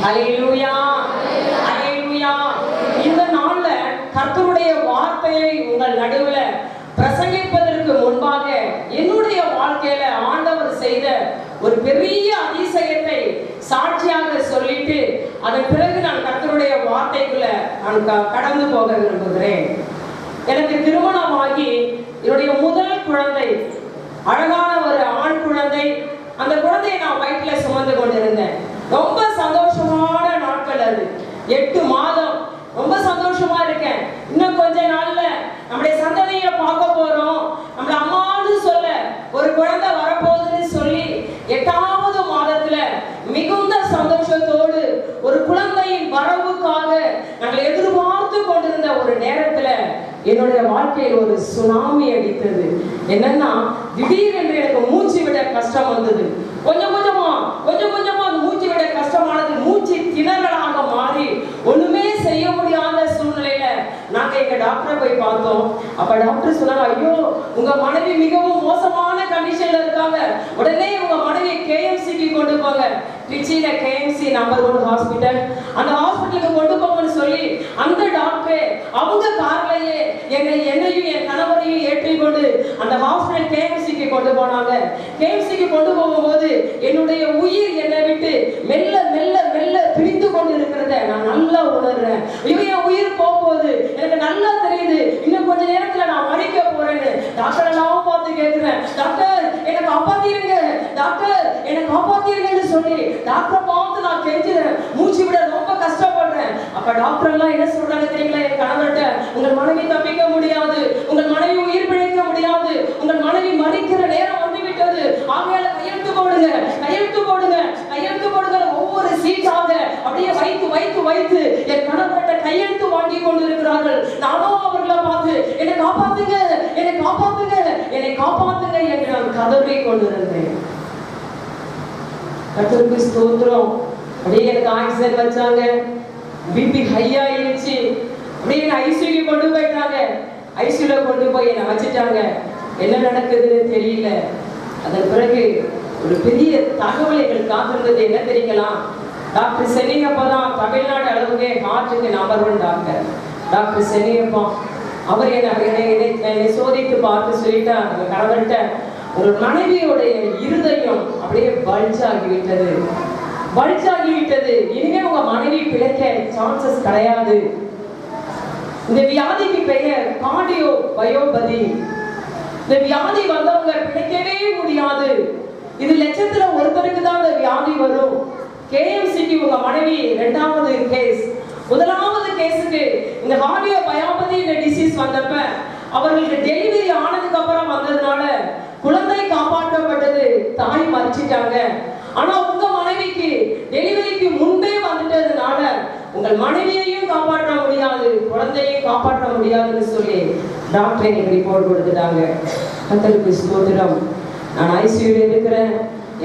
அல்லேலூயா, அல்லேலூயா. இந்த நாள்ல கர்த்தருடைய வார்த்தையை உங்கள் நடுவுல பிரசங்கிப்பதற்கு முன்பாக என்னுடைய வாழ்க்கையில ஆண்டவர் செய்த ஒரு பெரிய அதிசயத்தை சாட்சியாக சொல்லிட்டு அதன் பிறகு நான் கர்த்தருடைய வார்த்தைக்குள்ள நான் கடந்து போக விரும்புகிறேன். எனக்கு திருமணமாகி என்னுடைய முதல் குழந்தை அழகான ஒரு ஆண் குழந்தை. அந்த குழந்தையை நான் வயிற்றுல சுமந்து கொண்டிருந்தேன். ரொம்ப சந்தோஷமான நாட்கள் அது. 8 மாதம் ரொம்ப சந்தோஷமா இருக்கேன். இன்னும் கொஞ்ச நாள்ல நம்முடைய சந்ததியை பார்க்க போறோம், நம்மள அம்மான்னு சொல்ல ஒரு குழந்தை வரப்போகுதுன்னு சொல்லி 8வது மாதத்துல மிகுந்த சந்தோஷத்தோடு ஒரு குழந்தையின் வரவுக்காக நாங்கள் எதிர்பார்த்து கொண்டிருந்த ஒரு நேரத்துல என்னுடைய வாழ்க்கையில் ஒரு சுனாமி அடித்தது. என்னன்னா, திடீரென்று எனக்கு மூச்சு விட கஷ்டம் வந்தது. கொஞ்சம் கொஞ்சமா மூச்சு விட கஷ்டமானது மூச்சு திணறலாக மாறி ஒண்ணுமே செய்ய முடியாத சூழ்நிலையில நாங்க எங்க டாக்டரை போய் பார்த்தோம். அப்ப டாக்டர் சொன்னாங்க, ஐயோ உங்க மனைவி மிகவும் மோசமான கண்டிஷன்ல இருக்காங்க, உடனே உங்க மனைவியை கேஎம்சிக்கு கொண்டு போங்க. திருச்சியில கேஎம்சி நம்பர் 1 ஹாஸ்பிட்டல், அந்த ஹாஸ்பிட்டலுக்கு கொண்டு போங்கன்னு சொல்லி அந்த டாக்டர் அவங்க கார்லயே என்னையும் என் கணவரையும் ஏற்றி கொண்டு அந்த ஹாஸ்பிட்டல் கேஎம்சிக்கு கொண்டு போனாங்க. கேஎம்சிக்கு கொண்டு போகும்போது என்னுடைய உயிர் என்னை விட்டு மெல்ல மெல்ல மெல்ல பிரிந்து கொண்டு இருக்கிறத நான் நல்லா உணர்றேன். என் உயிர் போகும்போது எனக்கு நல்லா தெரியுது, இன்னும் கொஞ்ச நேரத்துல நான் மறிக்க போறேன்னு. டாக்டர் எல்லாம் பார்த்து கேட்கிறேன், டாக்டர் என்னை காப்பாத்திருங்க, டாக்டர் என்னை காப்பாத்திருங்கன்னு சொல்லி டாக்டரை பார்த்து நான் கெஞ்சுறேன். மூச்சு விட ரொம்ப கஷ்டப்படுறேன். அப்ப டாக்டர் எல்லாம் என்ன சொல்றாங்க தெரியுங்களா, என் கணவர்கிட்ட, உங்கள் மனைவி தப்பிக்க முடியாது, உங்கள் மனைவி உயிர் பிழைக்க முடியாது, உங்கள் மனைவி மறிக்கிற நேரம் வந்துவிட்டது, ஆகையால கையெழுத்து போடுங்க, கையெழுத்து போடுங்க, கையெழுத்து போடுங்க. ஒவ்வொரு சீட்டாக அப்படியே வைத்து என் கணவர்கிட்ட கையெழுத்து வாங்கி கொண்டிருக்கிறார்கள். நானும் அவர்களை பார்த்து என்னை காப்பாத்துங்க, என்னை காப்பாத்துங்க, என்னை காப்பாத்துங்க என்று நான் கதறி கொண்டிருந்தேன். கர்த்தருக்கு ஸ்தோத்திரம். அப்படியே எனக்கு ஆக்சிஜன் வச்சாங்க, பிபி ஹை ஆயிடுச்சு. அப்படியே என்ன ஐசியூக்கு கொண்டு போயிட்டாங்க. ஐசியூல கொண்டு போய் என்னை வச்சுட்டாங்க. என்ன நடக்குதுன்னு தெரியல. அதன் பிறகு ஒரு பெரிய தகவல் எங்களுக்கு காத்திருந்தது. என்ன தெரியுங்களா, டாக்டர் சென்னியப்பா தான் தமிழ்நாடு அளவுக்கே ஹார்ட்டுக்கு நம்பர் 1 டாக்டர். டாக்டர் சென்னியப்பா அவர் என்னை சோதித்து பார்த்து சொல்லிட்டா, நம்ம கணவர்கிட்ட, ஒரு மனைவியோடைய இருதயம் அப்படியே பல்ஜாகிவிட்டது, இனிமே உங்க மனைவி பிழைக்க சான்சஸ் கிடையாது. இந்த வியாதிக்கு பெயர் கார்டியோ பயோபதி. இந்த வியாதி வந்தவங்க பிழைக்கவே முடியாது. இது லட்சத்துல ஒருத்தருக்கு தான் இந்த வியாதி வரும். கேஎம்சிக்கு உங்க மனைவி 2வது கேஸ். 1வது கேஸுக்கு இந்த கார்டியோ பயோபதி இந்த டிசீஸ் வந்தப்ப அவர்களுக்கு டெலிவரி ஆனதுக்கு அப்புறம் வந்ததுனால குழந்தை காப்பாற்றப்பட்டது, தாய் மறிச்சிட்டாங்க. ஆனா உங்க மனைவிக்கு டெலிவரிக்கு முன்பே வந்துட்டதுனால உங்கள் மனைவியையும் காப்பாற்ற முடியாது, குழந்தையும் காப்பாற்ற முடியாதுன்னு சொல்லி டாக்டர் எனக்கு ரிப்போர்ட் கொடுத்துட்டாங்க. கர்த்தருக்கு ஸ்தோத்திரம். நான் ஐசியூல இருக்கிறேன்.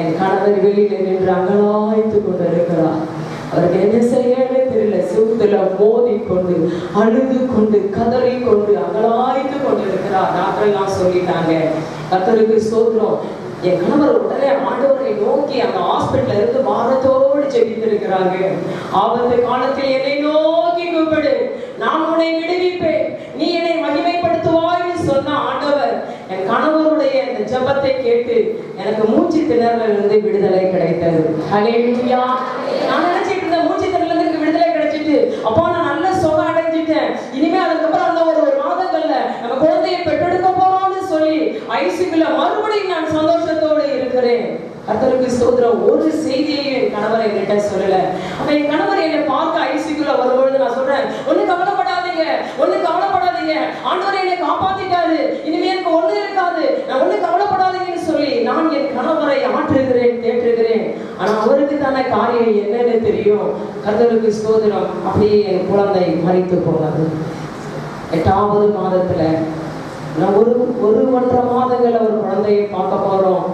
என் கணவர் வெளியில நின்று அங்கலாய்த்து கொண்டு இருக்கிறார். அவருக்கு என்ன செய்யவே தெரியல. சுத்துல மோதி கொண்டு அழுது கொண்டு கதறி கொண்டு அங்கலாய்த்து கொண்டு இருக்கிறார். டாக்டர் எல்லாம் சொல்லிட்டாங்க. கர்த்தருக்கு ஸ்தோத்திரம். என் கணவர் உடனே ஆண்டவரை நோக்கி அந்த ஹாஸ்பிட்டல்ல இருந்து பாரத்தோடு ஜெபித்திருக்கிறாங்க. ஆபத்து காலத்தில் என்னை நோக்கி கூப்பிடு, நான் உன்னை விடுவிப்பேன், நீ என்னை மகிமைப்படுத்துவாய்னு சொன்ன ஆண்டவர் என் கணவருடைய அந்த ஜெபத்தை கேட்டு எனக்கு மூச்சு திணறலில் இருந்து விடுதலை கிடைத்தது. ஹல்லேலூயா. நான் நினைச்சிட்டு இருந்த மூச்சு திணறலில் இருந்து விடுதலை கிடைச்சிட்டு, அப்பா நான் நல்ல சுகம் அடைஞ்சிட்டேன், இனிமே அதுக்கப்புறம் அந்த ஒரு மாதங்கள்ல நம்ம குழந்தையை பெற்றெடுக்க போறோம்னு சொல்லி ஐசியூல மறுபடியும் நான் சந்தோஷத்தோடு இருக்கிறேன். கர்த்தருக்கு ஸ்தோத்திரம். ஒரு செய்தியையும் என் கணவர் என்கிட்ட சொல்லல. அப்ப என் கணவர் என்னை பார்க்க ஐசியூல வரும்பொழுது நான் சொல்றேன், ஒண்ணு கவலைப்படாதீங்க, ஆண்டவர் என்னை காப்பாத்திட்டாரு, இனிமே எனக்கு ஒண்ணு இருக்காது, நான் ஒண்ணு கவலைப்படாதீங்கன்னு சொல்லி நான் என் கணவரை ஆற்றுகிறேன், தேற்றுகிறேன். ஆனா அவருக்கு தானே காரியம் என்னன்னு தெரியும். கர்த்தருக்கு ஸ்தோத்திரம். அப்படியே என் குழந்தை மரித்து போனது. 8வது மாதத்துல நான் ஒரு 1.5 மாதங்கள் ஒரு குழந்தையை பார்க்க போறோம்,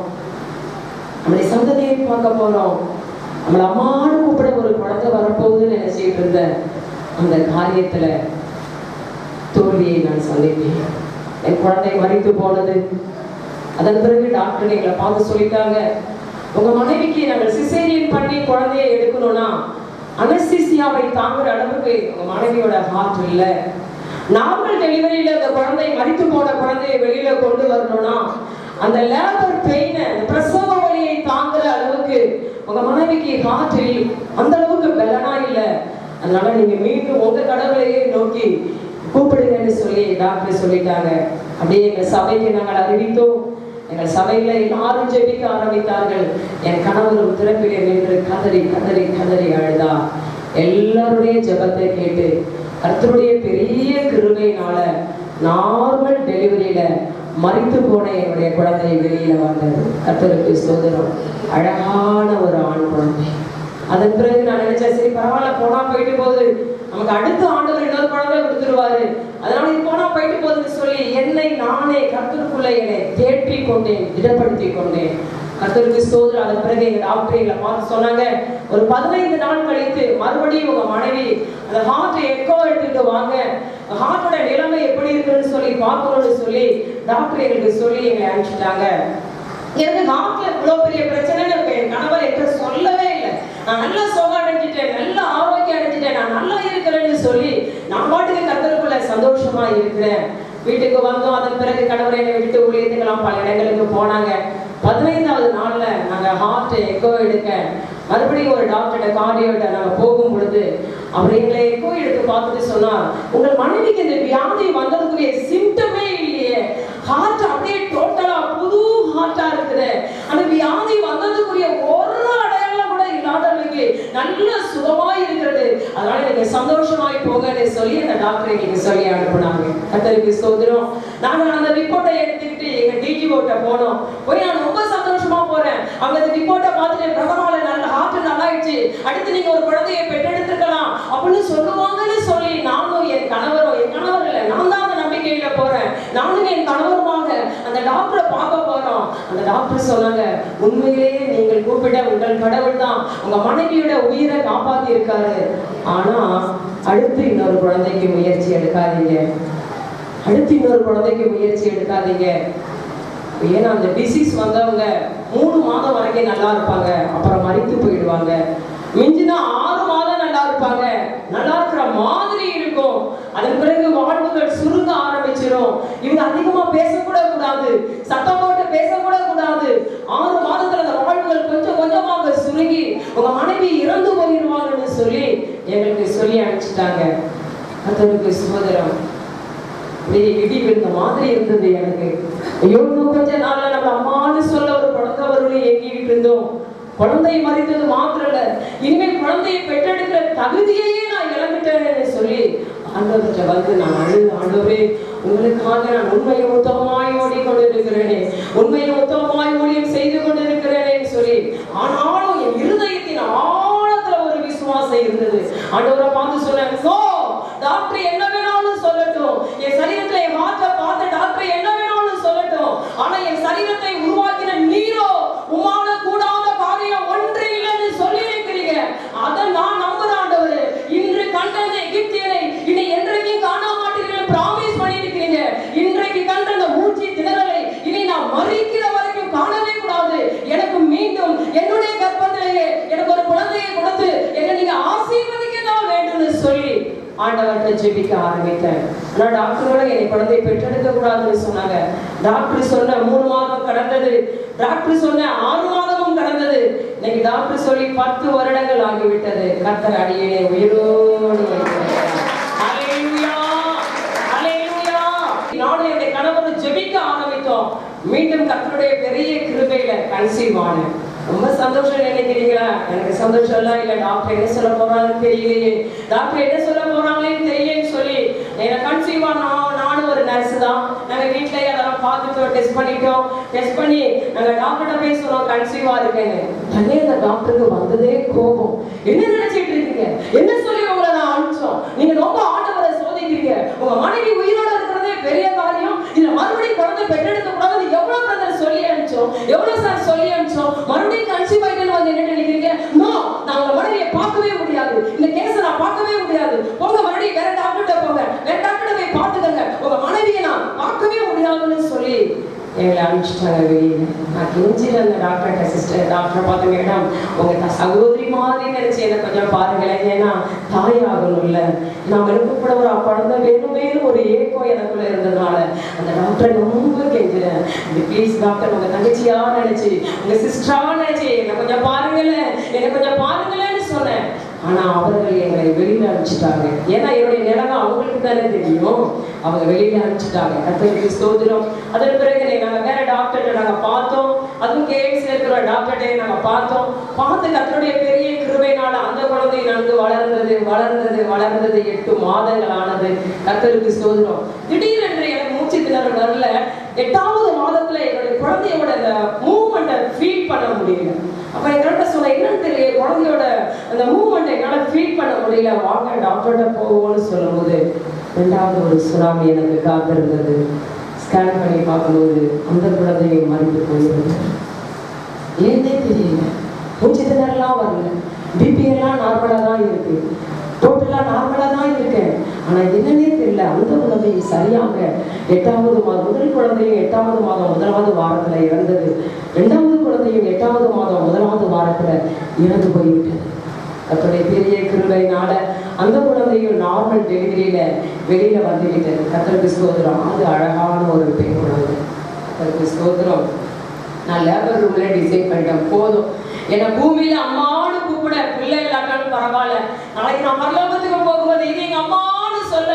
நம்முடைய சந்ததியை பார்க்க போறோம். நம்மள அம்மானு கூப்பிட ஒரு குழந்தை வரப்போகுதுன்னு நினைச்சிட்டு இருந்த அந்த காரியத்துல தோல்வியை நான் சந்தித்தேன். என் குழந்தை மரித்து போனது. அதன் பிறகு டாக்டர் எங்களை பார்த்து சொல்லிட்டாங்க, உங்க மனைவிக்கு நாங்கள் சிசேரியன் பண்ணி குழந்தையை எடுக்கணும்னா அனஸ்தீசியாவை தாங்குற அளவுக்கு உங்க மனைவியோட ஹார்ட் இல்லை. நார்மல் டெலிவரியில அந்த குழந்தை மரித்து போன குழந்தையை வெளியில கொண்டு வரணும்னா அந்த லேபர் பெயினை, அந்த பிரசவ வலியை தாங்குற அளவுக்கு உங்க மனைவிக்கு ஹார்ட் இல்லை, அந்த அளவுக்கு பலனா இல்லை. அதனால நீங்க மீண்டும் உங்க கடவுளையே நோக்கி கூப்பிடுங்கன்னு சொல்லி டாக்டர் சொல்லிட்டாங்க. அப்படியே எங்க சபைக்கு நாங்கள் அறிவித்தோம். எங்கள் சபையில எல்லாரும் ஜெபிக்க ஆரம்பித்தார்கள். என் கணவரும் திறப்பிலே நின்று கதறி கதறி கதறி அழுதா. எல்லாருடைய ஜெபத்தை கேட்டு கர்த்தருடைய பெரிய கிருபையினால நார்மல் டெலிவரியில மரித்து போன என்னுடைய குழந்தை வெளியில வந்தது. கர்த்தருக்கு ஸ்தோத்திரம். அழகான ஒரு ஆண் குழந்தை. அதன் பிறகு நான் நினைச்சேன், சரி பரவாயில்ல, போனா போயிட்டு போகுது, நமக்கு அடுத்த ஆண்டவர் இன்னொரு குழந்தை கொடுத்துருவாரு, அதனால இது போனா போயிட்டு போகுதுன்னு சொல்லி என்னை நானே கர்த்தருக்குள்ள என்னை தேற்றி கொண்டேன், திடப்படுத்தி கொண்டேன். கர்த்தருக்கு ஸ்தோத்திரம். அதன் பிறகு எங்க டாக்டர் எங்களை பார்த்து சொன்னாங்க, ஒரு 15 நாள் கழித்து மறுபடியும் உங்க மனைவி அந்த ஹார்ட் எக்கோ எடுத்துட்டு வாங்க, ஹார்ட்டோட நிலைமை எப்படி இருக்குன்னு சொல்லி பார்க்கணும்னு சொல்லி டாக்டர் எங்களுக்கு சொல்லி எங்களை அனுப்பிச்சிட்டாங்க. எனக்கு ஹார்ட்ல இவ்வளவு பெரிய பிரச்சனைன்னு என் கணவர் என்கிட்ட சொல்லவே இல்லை. நான் நல்லா சுகம் அடைஞ்சிட்டேன், நல்ல ஆரோக்கியம் அடைஞ்சிட்டேன், நான் நல்லா இருக்கிறேன்னு சொல்லி நான் பாட்டுக்கு கர்த்தருக்குள்ள சந்தோஷமா இருக்கிறேன். வீட்டுக்கு வந்தோம். அதன் பிறகு கணவர் என்னை விட்டு ஊழியத்துக்கெல்லாம் பல இடங்களுக்கு போனாங்க. 15வது நாள்ல நாங்க ஹார்ட் எக்கோ எடுக்க மறுபடியும் ஒரு டாக்டர்கிட்ட கார்டியோட்ட நாங்க போகும் பொழுது அவர் எங்களை எக்கோ எடுத்து பார்த்துட்டு சொன்னார், உங்கள் மனைவிக்கு இந்த வியாதி வந்ததுக்குரிய சிம்டமே இல்லையே, ஹார்ட் அப்படியே டோட்டலா புது ஹார்ட்டா இருக்குது, அந்த வியாதி வந்ததுக்குரிய ஒரு அடையாளம் கூட இல்லாதவங்களுக்கு நல்ல சுகமாய் இருக்கிறது, அதனால நீங்க சந்தோஷமாய் போங்கன்னு சொல்லி அந்த டாக்டர் எங்களுக்கு சொல்லி அனுப்புனாங்க. கர்த்தருக்கு ஸ்தோத்திரம். நாங்க அந்த ரிப்போர்ட்டை எடுத்துக்கிட்டு எங்க டிஜிஓட்ட போனோம். போய் நான் ரொம்ப சந்தோஷமா போறேன். அவங்க அந்த ரிப்போர்ட்டை பார்த்துட்டு பிரதமால நல்ல ஹார்ட் நல்லாயிடுச்சு, அடுத்து நீங்க ஒரு குழந்தையை பெற்றெடுத்துக்கலாம் அப்படின்னு சொல்லுவாங்கன்னு சொல்லி நானும் என் கணவரும், என் கணவர் இல்லை, நான் தான் அந்த நம்பிக்கையில போறேன், நானும் என் கணவருமாக அந்த டாக்டரை பார்க்க போறோம். அந்த டாக்டர் சொன்னாங்க, உண்மையிலேயே நீங்கள் கூப்பிட உங்கள் கடவுள் தான் உங்க மனைவியோட உயிரை காப்பாத்தி இருக்காரு, ஆனா அடுத்து இன்னொரு குழந்தைக்கு முயற்சி எடுக்காதீங்க, அடுத்து இன்னொரு குழந்தைக்கு முயற்சி எடுக்காதீங்க. ஏன்னா அந்த டிசீஸ் வந்தவங்க 3 மாதம் வரைக்கும் நல்லா இருப்பாங்க, அப்புறம் மரித்து போயிடுவாங்க. மிஞ்சினா 6 மாதம் நல்லா இருப்பாங்க, நல்லா இருக்கிற மாதிரி இருக்கும், அதன் பிறகு வாழ்வுகள் சுருங்க ஆரம்பிச்சிடும். இவங்க அதிகமா பேசக்கூட கூடாது, சத்தம் போட்டு பேசக்கூட கூடாது. 6 மாதத்துல அந்த வாழ்வுகள் கொஞ்சம் கொஞ்சமாக சுருங்கி உங்க மனைவி இறந்து போயிடுவாங்கன்னு சொல்லி எங்களுக்கு சொல்லி அனுப்பிச்சிட்டாங்க. கர்த்தருக்கு ஸ்தோத்திரம். இடி விழுந்த மாதிரி இருந்தது எனக்கு. ஐயோ, கொஞ்ச நாள்ல நம்ம அம்மான்னு சொல்ல ஒரு குழந்தை வரும்னு ஏங்கிட்டு இருந்தோம். குழந்தை மறித்தது மாத்திரம் இல்ல, இனிமேல் குழந்தையை பெற்றெடுக்கிற தகுதியையே நான் இழந்துட்டேன்னு சொல்லி ஆண்டவர்கிட்ட வந்து நான் ஆண்டவரே, உங்களுக்காக நான் உண்மையை உத்தமமாய் ஓடிக்கொண்டிருக்கிறேனே, உண்மையை உத்தமமாய் ஊழியம் செய்து கொண்டிருக்கிறேனேன்னு சொல்லி, ஆனாலும் என் இருதயத்தின் ஆழத்துல ஒரு விசுவாசம் இருந்தது. ஆண்டவரை பார்த்து சொன்னேன், டாக்டர் என்ன வேணாலும் சொல்லட்டும், என் சரீரத்தை மாற்ற பார்த்து டாக்டர் என்ன வேணாலும் சொல்லட்டும், ஆனா என் சரீரத்தை உருவாக்கின நீரோ உமால கூடாத காரியம் ஒன்று இல்லைன்னு சொல்லி இருக்கிறீங்க. அதை நான் நம்புறேன் ஆண்டவரே. இன்று கண்ட எகிப்தியரை இனி என்றைக்கும் காண மாட்டீர்கள் பிராமிஸ் பண்ணியிருக்கிறீங்க. இன்றைக்கு கண்ட அந்த மூச்சு திணறலை இனி நான் மறிக்கிற வரைக்கும் காணவே கூடாது. எனக்கு மீண்டும் என்னுடைய கர்ப்பத்திலேயே எனக்கு ஒரு குழந்தையை கொடுத்து என்னை நீங்க ஆசீர்வதிக்க தான் வேண்டும்னு சொல்லி ஆண்டவர்கிட்ட ஜெபிக்க ஆரம்பித்தேன். ஆனா டாக்டரோட என்னை குழந்தை பெற்றெடுக்க கூடாதுன்னு சொன்னாங்க. டாக்டர் சொன்ன 3 மாதம் கடந்தது, டாக்டர் சொன்ன 6 மாதமும் கடந்தது. இன்னைக்கு டாக்டர் சொல்லி 10 வருடங்கள் ஆகிவிட்டது. கர்த்தர் அடியேனை உயிரோடு வைத்திருக்கிறார். ஹல்லேலூயா, ஹல்லேலூயா. நானும் என்னுடைய கணவரும் ஜெபிக்க ஆரம்பித்தோம். மீண்டும் கர்த்தருடைய பெரிய கிருபையில கன்சீவ் ஆனேன். ரொம்ப சந்தோஷம் நினைக்கிறீங்களா? எனக்கு சந்தோஷம் எல்லாம் இல்லை. டாக்டர் என்ன சொல்ல போறாங்கன்னு தெரியலையே, டாக்டர் என்ன சொல்ல போறாங்களேன்னு தெரியலன்னு சொல்லி என்னை கன்சீவ் நானும் ஒரு நர்ஸ் தான். நாங்க வீட்டுல அதெல்லாம் பார்த்துட்டோம், டெஸ்ட் பண்ணிட்டோம். டெஸ்ட் பண்ணி நாங்க டாக்டர்கிட்ட போய் சொன்னோம் கன்சீவா இருக்கேன்னு. தன்னே அந்த டாக்டருக்கு வந்ததே கோபம். என்ன நினைச்சிட்டு இருக்கீங்க, என்ன சொல்லி உங்களை நான் அனுப்பிச்சோம், நீங்க ரொம்ப ஆண்டவரை சோதிக்கிறீங்க, உங்க மனைவி உயிரோட இருக்கிறதே பெரிய காரியம், இதுல மறுபடியும் குழந்தை பெற்றெடுக்க கூடாது, எவ்வளவு பிரதர் சொல்லி அனுப்பிச்சோம், எவ்வளவு சார் சொல்லி அனுப்பிச்சோம், மறுபடியும் கன்சீவ் ஆயிட்டு வந்து என்ன நினைக்கிறீங்க? நோ, நான் உங்க மனைவியை பார்க்கவே முடியாது, இந்த கேஸை நான் பார்க்கவே முடியாது, போங்க மறுபடியும் வேற டாக்டர்கிட்ட போங்க, வேற டாக்டர்கிட்ட போய் பார்த்துக்கங்க, உங்க மனைவியை நான் பார்க்கவே முடியாதுன்னு சொல்லி எங்களை அனுப்பிச்சிட்டாங்க வெளியில். நான் கெஞ்சில் அந்த டாக்டர்கிட்ட, சிஸ்டர் டாக்டரை பார்த்து, மேடம் உங்கள் சகோதரி மாதிரி நினச்சி என்னை கொஞ்சம் பாருங்களேன், ஏன்னா தாய் ஆகணும்ல, நான் கூப்பிட ஒரு குழந்தை வேணும் வேணும் ஒரு ஏக்கம் எனக்குள்ள இருந்ததுனால அந்த டாக்டரை ரொம்ப கெஞ்சிறேன், ப்ளீஸ் டாக்டர் உங்கள் தங்கச்சியா நினச்சி உங்கள் சிஸ்டரா நினச்சி என்னை கொஞ்சம் பாருங்களேன், என்னை கொஞ்சம் பாருங்களேன்னு சொன்னேன். ஆனால் அவர்கள் எங்களை வெளியில் அனுப்பிச்சிட்டாங்க. ஏன்னா என்னுடைய நிலைமை அவங்களுக்கு தானே தெரியும். அவங்க வெளியில் அனுப்பிச்சிட்டாங்க. கர்த்தருக்கு ஸ்தோத்திரம். அதன் பிறகு நாங்கள் வேற டாக்டர்கிட்ட நாங்கள் பார்த்தோம். அதுவும் கேஎம்சியில் இருக்கிற டாக்டர்கிட்ட நாங்கள் பார்த்து கர்த்தருடைய பெரிய கிருபையினால அந்த குழந்தை நன்கு வளர்ந்தது 8 மாதங்கள் ஆனது. கர்த்தருக்கு ஸ்தோத்திரம். திடீரென்று எனக்கு மூச்சு திணறல் வரல. 8வது மாதத்துல என்னுடைய குழந்தையோட அந்த மூவ்மெண்ட்டை ஃபீல் பண்ண முடியல. அப்ப எங்கள்கிட்ட சொன்ன என்னன்னு தெரியல, குழந்தையோட அந்த மூவ்மெண்ட்டை என்னால் ஃபீல் பண்ண முடியல, வாங்க டாக்டர்கிட்ட போவோம்னு சொல்லும்போது 2வது ஒரு சுனாமி எனக்கு காத்திருந்தது. ஸ்கேன் பண்ணி பார்க்கும்போது அந்த குழந்தையை மறித்து போயிருந்தது. ஏன்னே தெரியல, மூச்சு திணறலாம் வரல, பிபி எல்லாம் நார்மலாக தான் இருக்கு, டோட்டலாக நார்மலாக தான் இருக்கேன். ஆனால் என்னன்னே தெரியல, அந்த குழந்தையை சரியாக 8வது மாதம், முதல் குழந்தையும் 8வது மாதம் 1வது வாரத்தில் இறந்தது. 2வது குழந்தையும் 8வது மாதம் 1வது வாரத்தில் இறந்து போய்விட்டது. கர்த்தருடைய பெரிய கிருபையினால அந்த குழந்தையும் நார்மல் டெலிவரியில வெளியில வந்துவிட்டது. கர்த்தருக்கு ஸ்தோத்திரம். அது அழகான ஒரு பெண் குழந்தை. கர்த்தருக்கு ஸ்தோத்திரம். நான் லேபர் ரூம்ல டிசைன் பண்ணிட்டேன். போதும், என்னை பூமியில அம்மானு கூப்பிட பிள்ளை இல்லாட்டாலும் பரவாயில்ல, நாளைக்கு நான் பரலோகத்துக்கு போகும்போது இது எங்க அம்மானு சொல்ல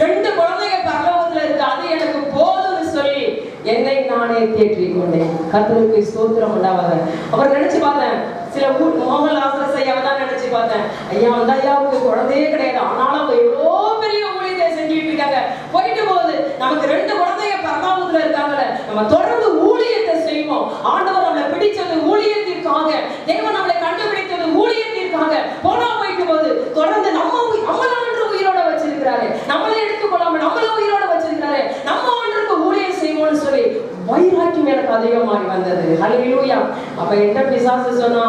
2 குழந்தைங்க பரலோகத்துல இருக்கு, அது எனக்கு போதும்னு சொல்லி என்னை நானே தேற்றிக் கொண்டேன். கர்த்தருக்கு ஸ்தோத்திரம் உண்டாவத. அவர் நினைச்சு பார்த்தேன், சில மோகன்லால் ஐயாவை தான் நினைச்சு பார்த்தேன். ஐயா அந்த ஐயாவுக்கு குழந்தையே கிடையாது, ஆனாலும் அவங்க எவ்வளோ பெரிய ஊழியத்தை செஞ்சுட்டு இருக்காங்க. போயிட்டு போகுது, நமக்கு 2 குழந்தைங்க பரலோகத்துல இருக்காங்கல்ல, நம்ம தொடர்ந்து ஊழியத்தை செய்வோம். ஆண்டவர் நம்மளை பிடிச்சது ஊழியத்திற்காக, தேவன் நம்மளை கண்டுபிடித்தது ஊழியத்திற்காக. போனா போயிட்டு போகுது, தொடர்ந்து நம்மள உயிரோட வச்சிருக்கிறாரு, நம்மளை எடுத்துக்கொள்ளாம நம்மள உயிரோட வச்சிருக்கிறாரு, நம்ம ஒன்றுக்கு ஊழியம் செய்வோம்னு சொல்லி வைராக்கியம் எனக்கு அதிகமாகி வந்தது. ஹல்லேலூயா. அப்ப என்ன பிசாசு சொன்னா,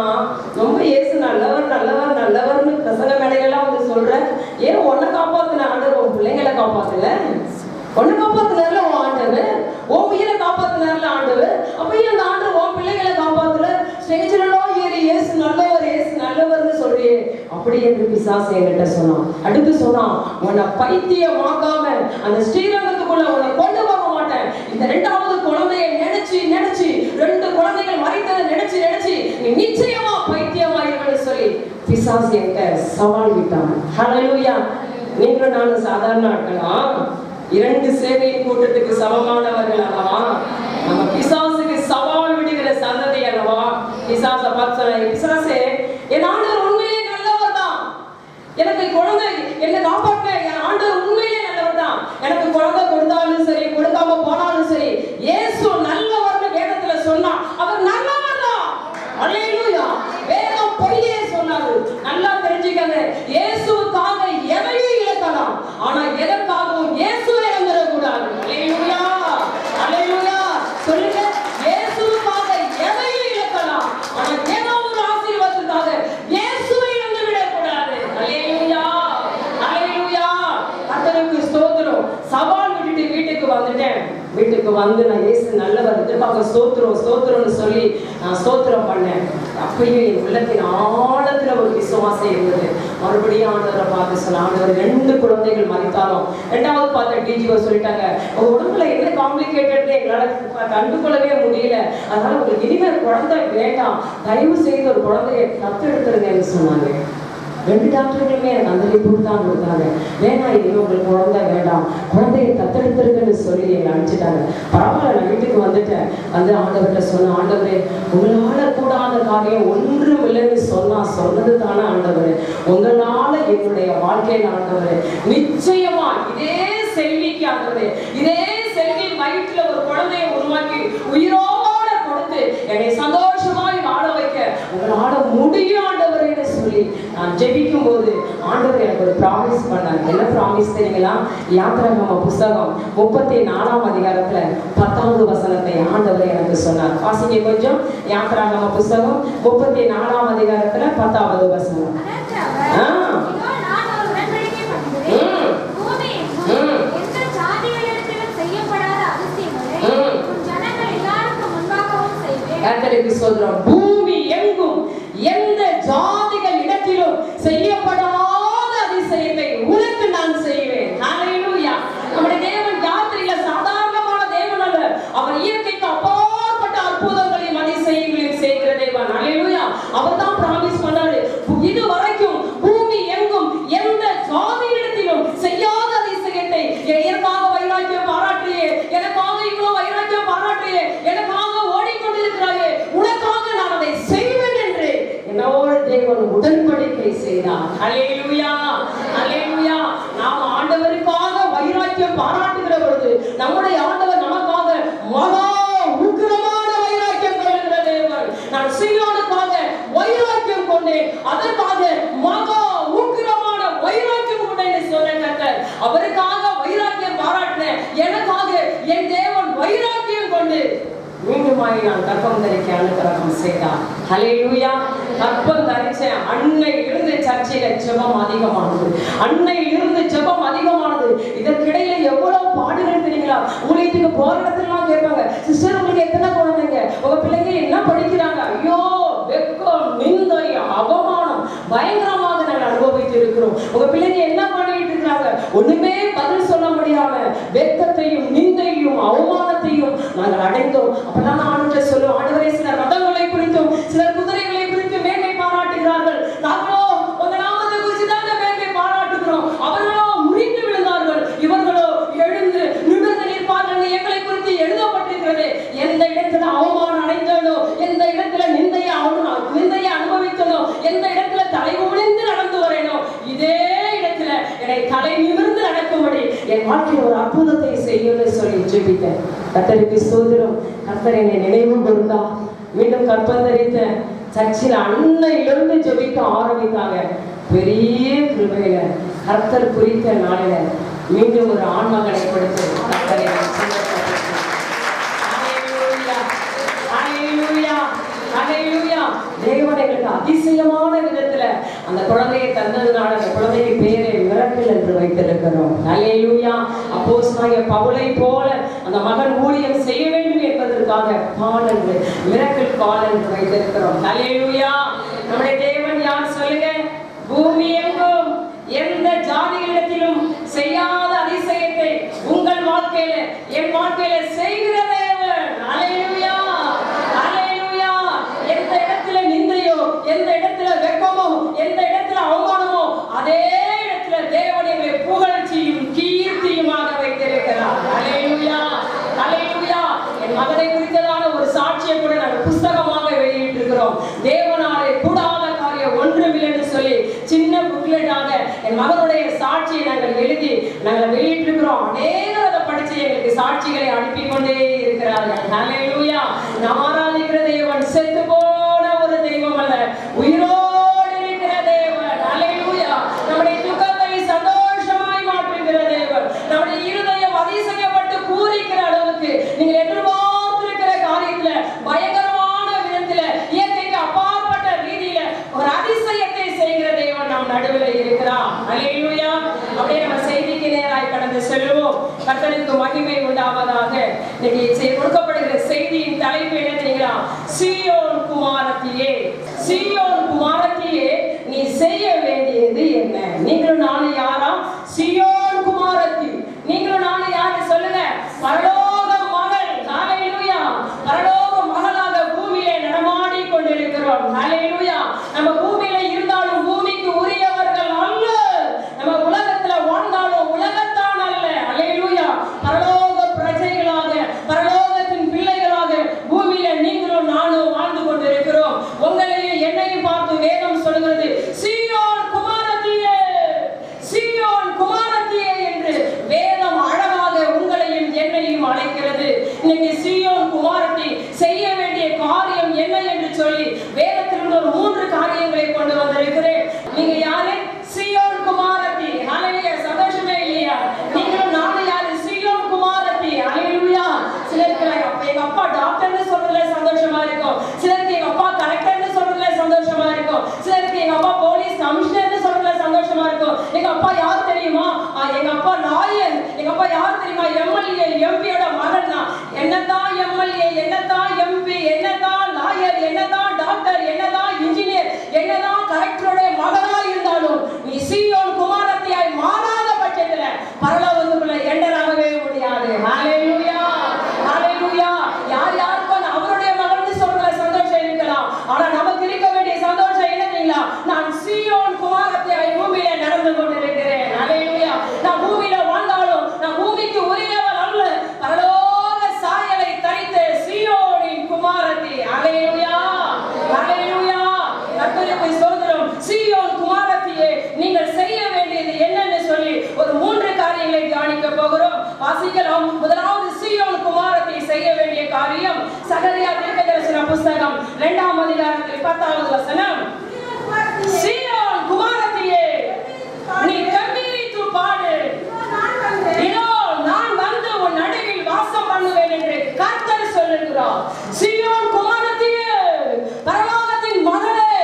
ரொம்ப இயேசு நல்லவர்னு பிரசங்க மேடையெல்லாம் வந்து சொல்ற, ஏன் உன்னை காப்பாத்தின ஆண்டவர் உன் பிள்ளைங்களை காப்பாத்தல? உன்னை காப்பாத்தினார்ல உன் ஆண்டவர், உன் உயிரை காப்பாத்தினார்ல ஆண்டவர். அப்ப ஏன் அந்த ஆண்டவர் உன் பிள்ளைகளை காப்பாத்தல? ஸ்டேஜ்ல ஏறி இயேசு நல்லவர்னு சொல்றியே, அப்படி என்று பிசாசு என்கிட்ட சொன்னான். அடுத்து சொன்னான், உன்னை பைத்தியமாக்காம அந்த ஸ்ரீரங்கத்துக்குள்ள உன்னை கொண்டு போக மாட்டேன். இந்த 2வது குழந்தையை நினைச்சு 2 குழந்தைகள் மறைத்ததை நினைச்சு நீ நிச்சயமா பைத்தியமாயிருவன்னு சொல்லி பிசாசு என்கிட்ட சவால் விட்டான். ஹல்லேலூயா. நீங்களும் நானும் சாதாரண ஆட்களா? 2 சேவையின் கூட்டத்துக்கு சமமானவர்கள் அல்லவா? நம்ம பிசாசுக்கு சவால் விடுகிற சந்ததி அல்லவா? பிசாசை பார்த்து சொன்ன, பிசாசே என் ஆண்டவர் உண்மையிலே நல்லவர் தான், எனக்கு குழந்தை என்னை காப்பாற்ற என் ஆண்டவர் உண்மையிலே நல்லவர் தான், எனக்கு குழந்தை கொடுத்தாலும் சரி கொடுக்காம போனாலும் சரி இயேசு நல்லவர்னு வேதத்துல சொன்னா அவர் நல்லவர் தான். அல்லேலூயா. வேதம் பொய்யே சொன்னாரு. நல்லா தெரிஞ்சுக்கங்க, இயேசுவுக்காக எதையும் இழக்கலாம், ஆனா எதற்காகவும் இயேசுவை இழந்துடக்கூடாது. அல்லேலூயா, அல்லேலூயா. சொல்லுங்க, இயேசுவுக்காக எதையும் இழக்கலாம், ஆனா ஏதோ ஒரு ஆசீர்வாதத்துக்காக இயேசுவை இழந்து விடக்கூடாது. அல்லேலூயா, அல்லேலூயா. கர்த்தருக்கு ஸ்தோத்திரம். சவால் விட்டுட்டு வீட்டுக்கு வந்துட்டேன். வீட்டுக்கு வந்து நான் இயேசு நல்லவர், இதுக்காக ஸ்தோத்திரம்னு சொல்லி நான் ஸ்தோத்திரம் பண்ணேன். அப்பயும் என் உள்ளத்தின் ஆழத்துல ஒரு விசுவாசம் இருந்தது. மறுபடியும் ஆண்டவரை பார்த்து சொன்ன, ஆண்டவர் 2 குழந்தைகள் மறித்தாலும் 2வது பார்த்த டிஜிஓ சொல்லிட்டாங்க, உங்க உடம்புல என்ன காம்ப்ளிகேட்டட் எங்களால கண்டுகொள்ளவே முடியல, அதனால உங்களுக்கு இனிமேல் குழந்தை வேண்டாம், தயவு செய்து ஒரு குழந்தைய தத்தெடுத்துருங்கன்னு சொன்னாங்க. 2 டாக்டர்களுமே எனக்கு அந்த ரிப்போர்ட் தான் கொடுத்தாங்க. வேணாம், இனிமே உங்களுக்கு குழந்தை வேண்டாம், குழந்தையை தத்தெடுத்துருங்கன்னு சொல்லி என்னை அனுப்பிச்சிட்டாங்க. பரவாயில்ல, நான் வீட்டுக்கு வந்துட்டேன். வந்து ஆண்டவர்கிட்ட சொன்ன, ஆண்டவரே உங்களால கூடாத காரியம் ஒன்றும் இல்லைன்னு சொன்னது தானே ஆண்டவரே, உங்களால என்னுடைய வாழ்க்கையில் ஆண்டவரே நிச்சயமா இதே செல்விக்கு ஆண்டவரே, இதே செல்வி வயிற்றுல ஒரு குழந்தையை உருவாக்கி உயிரோட கொடுத்து என்னை சந்தோஷமாய் வாழ வைக்க உங்களால முடியும் ஆண்டவரேன்னு சொல்லி நான் ஜெபிக்கும் போது ஆண்டவர் எனக்கு ஒரு ப்ராமிஸ் பண்ணார். என்ன ப்ராமிஸ் தெரியுங்களா? யாத்திராகம புஸ்தகம் 34ஆம் அதிகாரத்துல 10வது வசனத்தை ஆண்டவர் எனக்கு சொன்னார். வாசிங்க கொஞ்சம். யாத்திராகம புஸ்தகம் 34ஆம் அதிகாரத்துல 10வது வசனம். செய்யப்படாத அதிசயங்களை உன் ஜனங்கள் சொல்றோம். பூமி எங்கும் எந்த ஜாதிகள் இடத்திலும் செய்யப்படாத அதிசயத்தை உனக்கு நான் செய்வேன். ஹல்லேலூயா. நம்முடைய தேவன் யாத்திரையில சாதாரணமான தேவன் அல்ல. அவர் இயற்கைக்கு அப்பாற்பட்ட அற்புதங்களையும் அதிசயங்களையும் செய்கிற தேவன். ஹல்லேலூயா. அவர் தான் பிராமிஸ் பண்ணாரு, இதுவரைக்கும் பூமி எங்கும் எந்த ஜாதியிடத்திலும் செய்யாத அதிசயத்தை எனக்காக வைராக்கியம் பாராட்டியே, எனக்காக இவ்வளவு வைராக்கியம் பாராட்டியே, எனக்காக ஓடிக்கொண்டிருக்கிறாயே, உனக்காக நான் அதை செய்வேன் என்று என்னோடு தேவன் உடன்படிக்கை செய்தார். ஹல்லேலூயா, ஹல்லேலூயா. நாம் ஆண்டவருக்காக வைராக்கியம் பாராட்டுகிற பொழுது நம்முடைய ஆண்டவர் நமக்காக மகா உக்கிரமான வைராக்கியம் கொள்கிற தேவன். நான் சீயோனுக்காக வைராக்கியம் கொண்டேன், அதற்காக மகா உக்கிரமான வைராக்கியம் கொண்டேன் சொன்ன கர்த்தர். அவருக்காக வைராக்கியம் பாராட்டினேன், எனக்காக என் தேவன் வைராக்கியம் கொண்டு மீண்டுமாய் நான் கற்பம் தரிக்க அனுகிரகம் செய்தார். ஹல்லேலூயா. கற்பம் தரிச்ச அன்னையிலிருந்து சர்ச்சையில ஜெபம் அதிகமானது, அன்னையிலிருந்து ஜெபம் அதிகமானது. இதற்கிடையில எவ்வளவு பாடுகள் தெரியுங்களா? ஊழியத்துக்கு போற இடத்துலாம் கேட்பாங்க, சிஸ்டர் உங்களுக்கு எத்தனை குழந்தைங்க, உங்க பிள்ளைங்க என்ன படிக்கிறாங்க? ஐயோ, வெக்கம், நிந்தை, அவமானம் பயங்கரமாக நாங்கள் அனுபவித்து இருக்கிறோம். உங்க பிள்ளைங்க என்ன பண்ணிட்டு இருக்காங்க? ஒண்ணுமே பதில் சொல்ல முடியாம வெக்கத்தையும் நிந்தையும் அவமானத்தையும் நாங்கள் அடைந்தோம். அப்பதான் ஆண்டவரே சொல்லுவோம், ஆண்டவரே சிலர் ரதங்களை குறித்தும் சிலர் குதிரைகளை குறித்து மேன்மை பாராட்டுகிறார்கள், நாங்களோ உங்க நாமத்தை குறித்து தான் மேன்மை பாராட்டுகிறோம். அவர்களோ முறிந்து விழுந்தார்கள், இவர்களோ எழுந்து நிமிர்ந்து நிற்பார்கள். எங்களை குறித்து எழுதப்பட்டிருக்கிறது. எந்த இடத்துல அவமானம் அடைந்தனோ, எந்த இடத்துல நிந்தையை அனுபவித்தனோ, எந்த இடத்துல தலை குனிந்து நடந்து வரேனோ, இதே இடத்துல என்னை தலை நிமிர்ந்து நடக்கும்படி என் வாழ்க்கையில் ஒரு அற்புதத்தை செய்யும்னு சொல்லி ஜெபித்தேன். கர்த்தருக்கு ஸ்தோத்திரம். கர்த்தர் என்னை நினைவு கூர்ந்தா மீண்டும் கற்பம் தரித்த சர்ச்சில் அன்னையிலிருந்து ஜெபிக்க ஆரம்பித்தாங்க. பெரிய கிருபையில கர்த்தர் குறித்த நாளில மீண்டும் ஒரு ஆண்மகனை கொடுத்து கர்த்தரை தேவன் எங்களுக்கு அதிசயமான விதத்துல அந்த குழந்தையை தந்ததுனால அந்த குழந்தைக்கு பேரை மிரக்கல் என்று வைத்திருக்கிறோம். ஹல்லேலூயா. அப்போஸ்தலனாகிய பவுலை போல அந்த மகன் ஊழியம் செய்ய வேண்டும் என்பதற்காக பால் என்று மிரக்கல் பால் என்று வைத்திருக்கிறோம். ஹல்லேலூயா. நம்முடைய தேவன் யார் சொல்லுங்க? பூமி எங்கும் எந்த ஜாதிகளிடத்திலும் செய்யாத அதிசயத்தை உங்கள் வாழ்க்கையில என் வாழ்க்கையில செய்கிற தேவன். ஹல்லேலூயா, ஹல்லேலூயா. எந்த இடத்துல நிந்தையோ, எந்த இடத்துல வெட்கமோ, எந்த இடத்துல அவமானமோ, அதே இடத்துல தேவனுடைய புகழ்ச்சியும் கீர்த்தியுமாக வைத்திருக்கிறார். ஹல்லேலூயா, ஹல்லேலூயா. என் மகனை குறித்ததான ஒரு சாட்சியை கூட நாங்கள் புஸ்தகமாக வெளியிட்டிருக்கிறோம். தேவனாலே கூடாத காரியம் ஒன்றுமில்லைன்னு சொல்லி சின்ன புக்லெட்டாக என் மகனுடைய சாட்சியை நாங்கள் எழுதி நாங்கள் வெளியிட்டிருக்கிறோம். அநேகர் அதை படிச்சு எங்களுக்கு சாட்சிகளை அனுப்பி கொண்டே இருக்கிறார்கள். ஹல்லேலூயா. நாம் ஆராதிக்கிற தேவன் செத்து போன ஒரு தெய்வம் அல்ல, உயிரோடு இருக்கிற தேவன். ஹல்லேலூயா. நம்முடைய துக்கத்தை சந்தோஷமாய் மாற்றுகிற தேவன். நம்முடைய இருதயம் அதிசயப்பட்டு பூரிக்கிற அளவுக்கு நீங்கள் எதிர்பார்த்திருக்கிற காரியத்துல பயங்கரமான விதத்துல இயற்கைக்கு அப்பாற்பட்ட ரீதியில ஒரு அதிசயத்தை செய்கிற தேவன் நம் நடுவில் இருக்கிறார். ஹல்லேலூயா. அப்படியே நம்ம செய்திக்கு நேராய் கடந்து செல்வோம். கர்த்தருக்கு மகிமை உண்டாவதாக. இன்னைக்கு கொடுக்கப்படுகிற செய்தியின் தலைப்பு என்ன தெரியுங்களா? சீயோன் குமாரத்தியே, சீயோன் குமாரத்தியே, நீ செய்ய வேண்டியது என்ன? நீங்களும் நானும் யாரா? சீயோன் குமாரத்தி. நீங்களும் நானும் யாரு சொல்லுங்க? பரலோக மகள். ஹல்லேலூயா. பரலோக மகளாக பூமியிலே நடமாடி கொண்டிருக்கிறோம். ஹல்லேலூயா. நம்ம பூமியில இருந்தாலும் பூமிக்கு உரியவர்கள் அல்ல. நம்ம உலகத்துல வாழ்ந்தாலும் உலகத்தான் அல்ல. ஹல்லேலூயா. பரலோக பிரஜைகளாக, பரலோகத்தின் பிள்ளைகளாக பூமியில நீங்களும் நானும் வாழ்ந்து கொண்டிருக்கிறோம். உங்களையும் என்னையும் பார்த்து வேதம் சொல்கிறது, சீயோன் வாசிக்கலாம். முதலாவது சீயோன் குமாரத்தி செய்ய வேண்டிய காரியம் சகரியா தீர்க்கதரிசன புத்தகம் 2ஆம் அதிகாரத்தில் 10வது வசனம். சீயோன் குமாரத்தியே, நீ கம்பீரித்து பாடு, இதோ நான் வந்து உன் நடுவில் வாசம் பண்ணுவேன் என்று கர்த்தர் சொல்லுகிறார். சீயோன் குமாரத்தியே, பரலோகத்தின் மகளே,